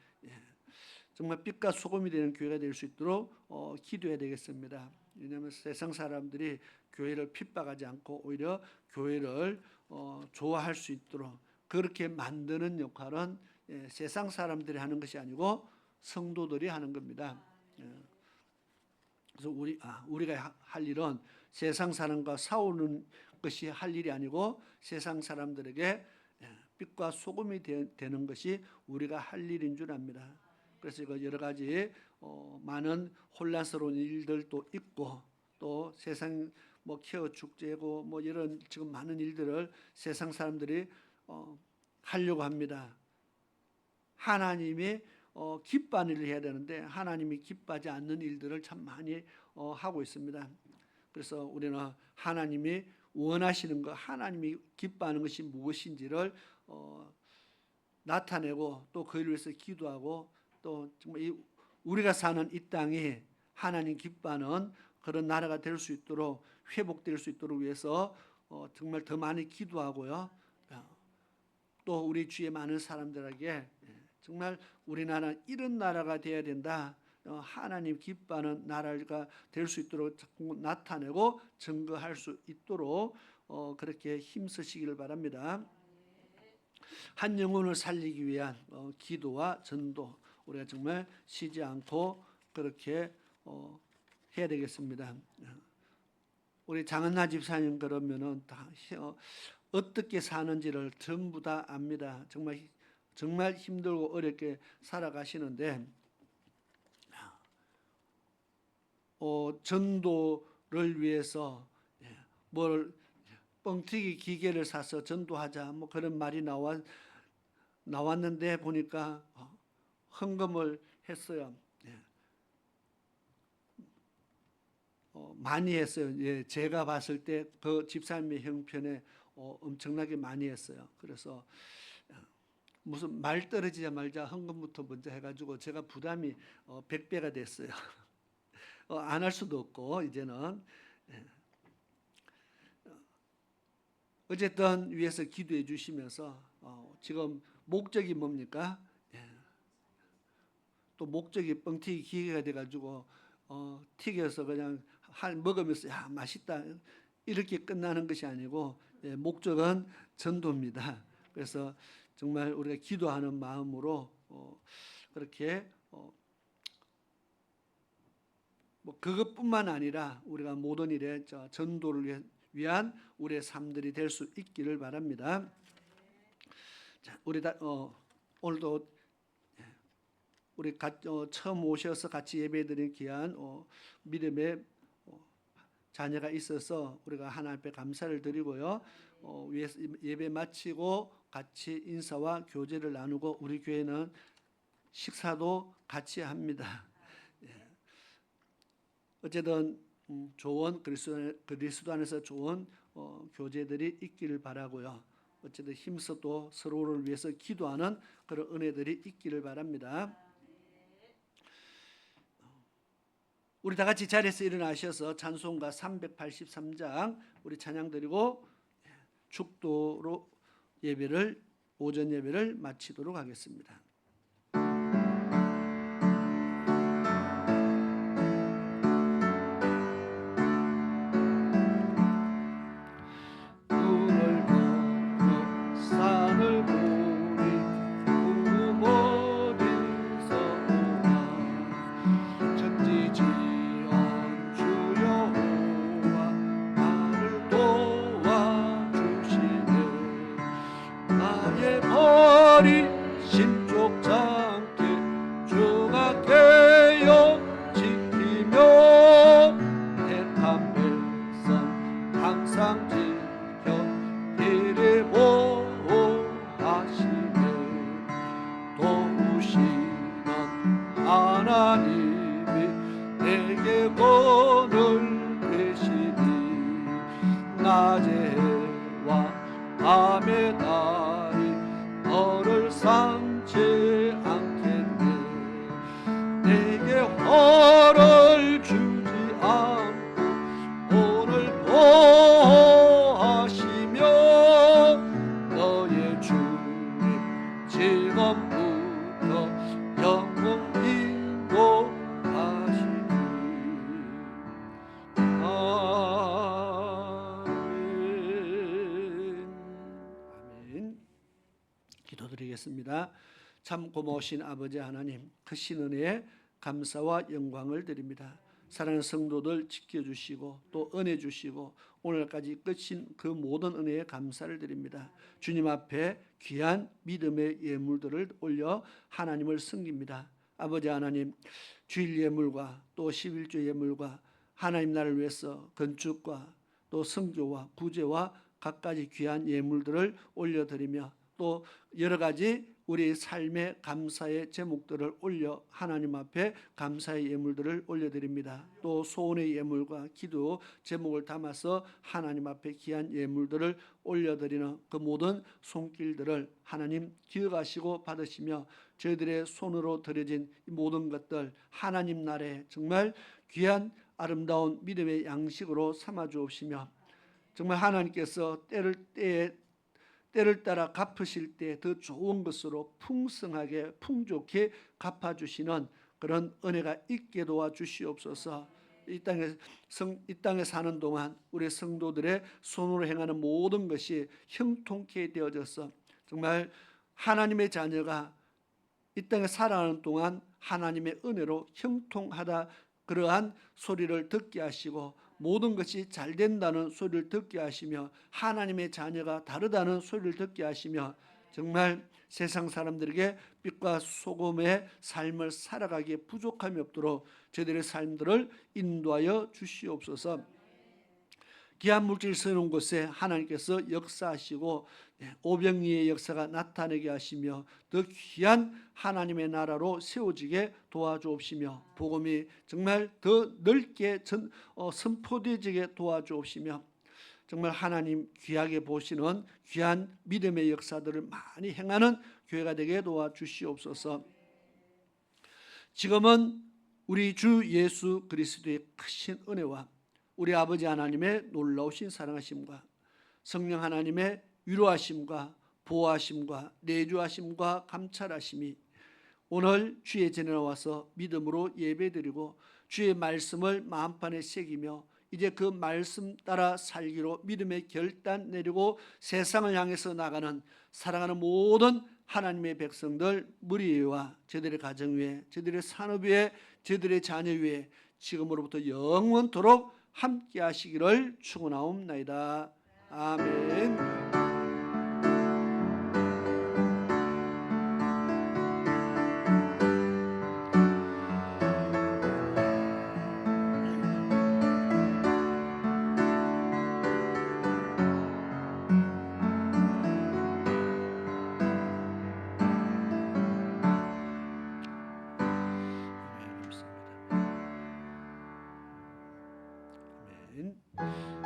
정말 빛과 소금이 되는 교회가 될 수 있도록 기도해야 되겠습니다. 왜냐하면 세상 사람들이 교회를 핍박하지 않고 오히려 교회를 좋아할 수 있도록 그렇게 만드는 역할은 세상 사람들이 하는 것이 아니고 성도들이 하는 겁니다. 그래서 우리가 할 일은 세상 사람과 싸우는 것이 할 일이 아니고 세상 사람들에게 빛과 소금이 되는 것이 우리가 할 일인 줄 압니다. 그래서 이거 여러 가지 많은 혼란스러운 일들도 있고 또 세상 뭐 케어 축제고 뭐 이런 지금 많은 일들을 세상 사람들이 하려고 합니다. 하나님이 기뻐하는 일을 해야 되는데 하나님이 기뻐하지 않는 일들을 참 많이 하고 있습니다. 그래서 우리는 하나님이 원하시는 것, 하나님이 기뻐하는 것이 무엇인지를 나타내고 또 그를 위해서 기도하고 또 정말 우리가 사는 이 땅이 하나님 기뻐하는 그런 나라가 될 수 있도록 회복될 수 있도록 위해서 정말 더 많이 기도하고요. 또 우리 주위에 많은 사람들에게 정말 우리나라 이런 나라가 되어야 된다. 하나님 기뻐하는 나라가 될 수 있도록 자꾸 나타내고 증거할 수 있도록 그렇게 힘쓰시기를 바랍니다. 한 영혼을 살리기 위한 기도와 전도 우리가 정말 쉬지 않고 그렇게 해야 되겠습니다. 우리 장은하 집사님 그러면은 다 어떻게 사는지를 전부 다 압니다. 정말 힘들고 어렵게 살아가시는데 전도를 위해서 뭘 뻥튀기 기계를 사서 전도하자 뭐 그런 말이 나왔는데 보니까 헌금을 했어요. 많이 했어요. 제가 봤을 때 그 집사님의 형편에 엄청나게 많이 했어요. 그래서 무슨 말 떨어지자 말자 헌금부터 먼저 해가지고 제가 부담이 100배가 됐어요. 안 할 수도 없고 이제는 어쨌든 위에서 기도해 주시면서 지금 목적이 뭡니까? 또 목적이 뻥튀기 기계가 돼가지고 튀겨서 그냥 먹으면서 야 맛있다 이렇게 끝나는 것이 아니고 목적은 전도입니다. 그래서 정말 우리가 기도하는 마음으로 그렇게 뭐 그것뿐만 아니라 우리가 모든 일에 전도를 위한 우리의 삶들이 될 수 있기를 바랍니다. 자, 우리 오늘도 우리 처음 오셔서 같이 예배드린 귀한 믿음의 자녀가 있어서 우리가 하나님 앞에 감사를 드리고요. 예배 마치고 같이 인사와 교제를 나누고 우리 교회는 식사도 같이 합니다. 어쨌든 좋은 그리스도 안에서 좋은 교제들이 있기를 바라고요. 어쨌든 힘써 또 서로를 위해서 기도하는 그런 은혜들이 있기를 바랍니다. 우리 다 같이 자리에서 일어나셔서 찬송가 383장 우리 찬양 드리고 축도로 오전 예배를 마치도록 하겠습니다. 버리신 쪽 내게 화를 주지 않고 오늘 보호하시며 너의 주님 지금부터 영원히 인도하시니 아멘. 기도드리겠습니다. 참 고마우신 아버지 하나님, 크신 은혜에 감사와 영광을 드립니다. 사랑하는 성도들 지켜주시고 또 은혜 주시고 오늘까지 끝인 그 모든 은혜에 감사를 드립니다. 주님 앞에 귀한 믿음의 예물들을 올려 하나님을 섬깁니다. 아버지 하나님, 주일 예물과 또 11조 예물과 하나님 나라를 위해서 건축과 또 선교와 구제와 갖가지 귀한 예물들을 올려드리며 또 여러 가지 우리 삶의 감사의 제목들을 올려 하나님 앞에 감사의 예물들을 올려드립니다. 또 소원의 예물과 기도 제목을 담아서 하나님 앞에 귀한 예물들을 올려드리는 그 모든 손길들을 하나님 기억하시고 받으시며 저희들의 손으로 드려진 이 모든 것들 하나님 나라에 정말 귀한 아름다운 믿음의 양식으로 삼아 주옵시며 정말 하나님께서 때를 따라 갚으실 때 더 좋은 것으로 풍성하게 풍족히 갚아주시는 그런 은혜가 있게 도와주시옵소서. 이 땅에 사는 동안 우리 성도들의 손으로 행하는 모든 것이 형통케 되어져서 정말 하나님의 자녀가 이 땅에 살아가는 동안 하나님의 은혜로 형통하다 그러한 소리를 듣게 하시고 모든 것이 잘 된다는 소리를 듣게 하시며 하나님의 자녀가 다르다는 소리를 듣게 하시며 정말 세상 사람들에게 빛과 소금의 삶을 살아가기에 부족함이 없도록 저희들의 삶들을 인도하여 주시옵소서. 귀한 물질 쓰는 곳에 하나님께서 역사하시고 오병이의 역사가 나타나게 하시며 더 귀한 하나님의 나라로 세워지게 도와주옵시며 복음이 정말 더 넓게 선포되어지게 도와주옵시며 정말 하나님 귀하게 보시는 귀한 믿음의 역사들을 많이 행하는 교회가 되게 도와주시옵소서. 지금은 우리 주 예수 그리스도의 크신 은혜와 우리 아버지 하나님의 놀라우신 사랑하심과 성령 하나님의 위로하심과 보호하심과 내주하심과 감찰하심이 오늘 주의 전에 나와서 믿음으로 예배드리고 주의 말씀을 마음판에 새기며 이제 그 말씀 따라 살기로 믿음의 결단 내리고 세상을 향해서 나가는 사랑하는 모든 하나님의 백성들 무리와 저들의 가정 위에 저들의 산업 위에 저들의 자녀 위에 지금으로부터 영원토록 함께 하시기를 축원하옵나이다. 아멘.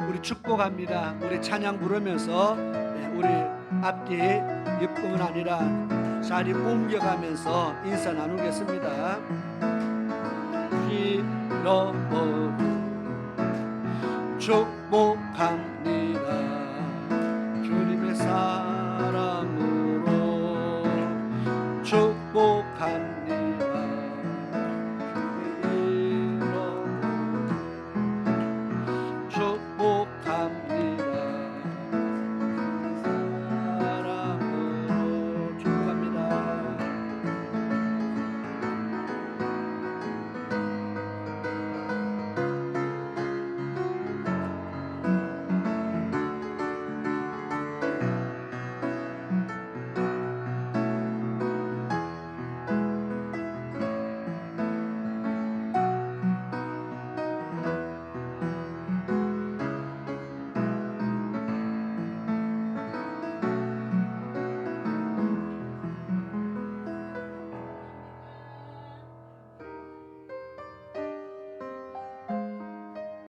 우리 축복합니다. 우리 찬양 부르면서 우리 앞뒤 옆꿈은 아니라 자리 옮겨가면서 인사 나누겠습니다. 잃어버린 축복합니다.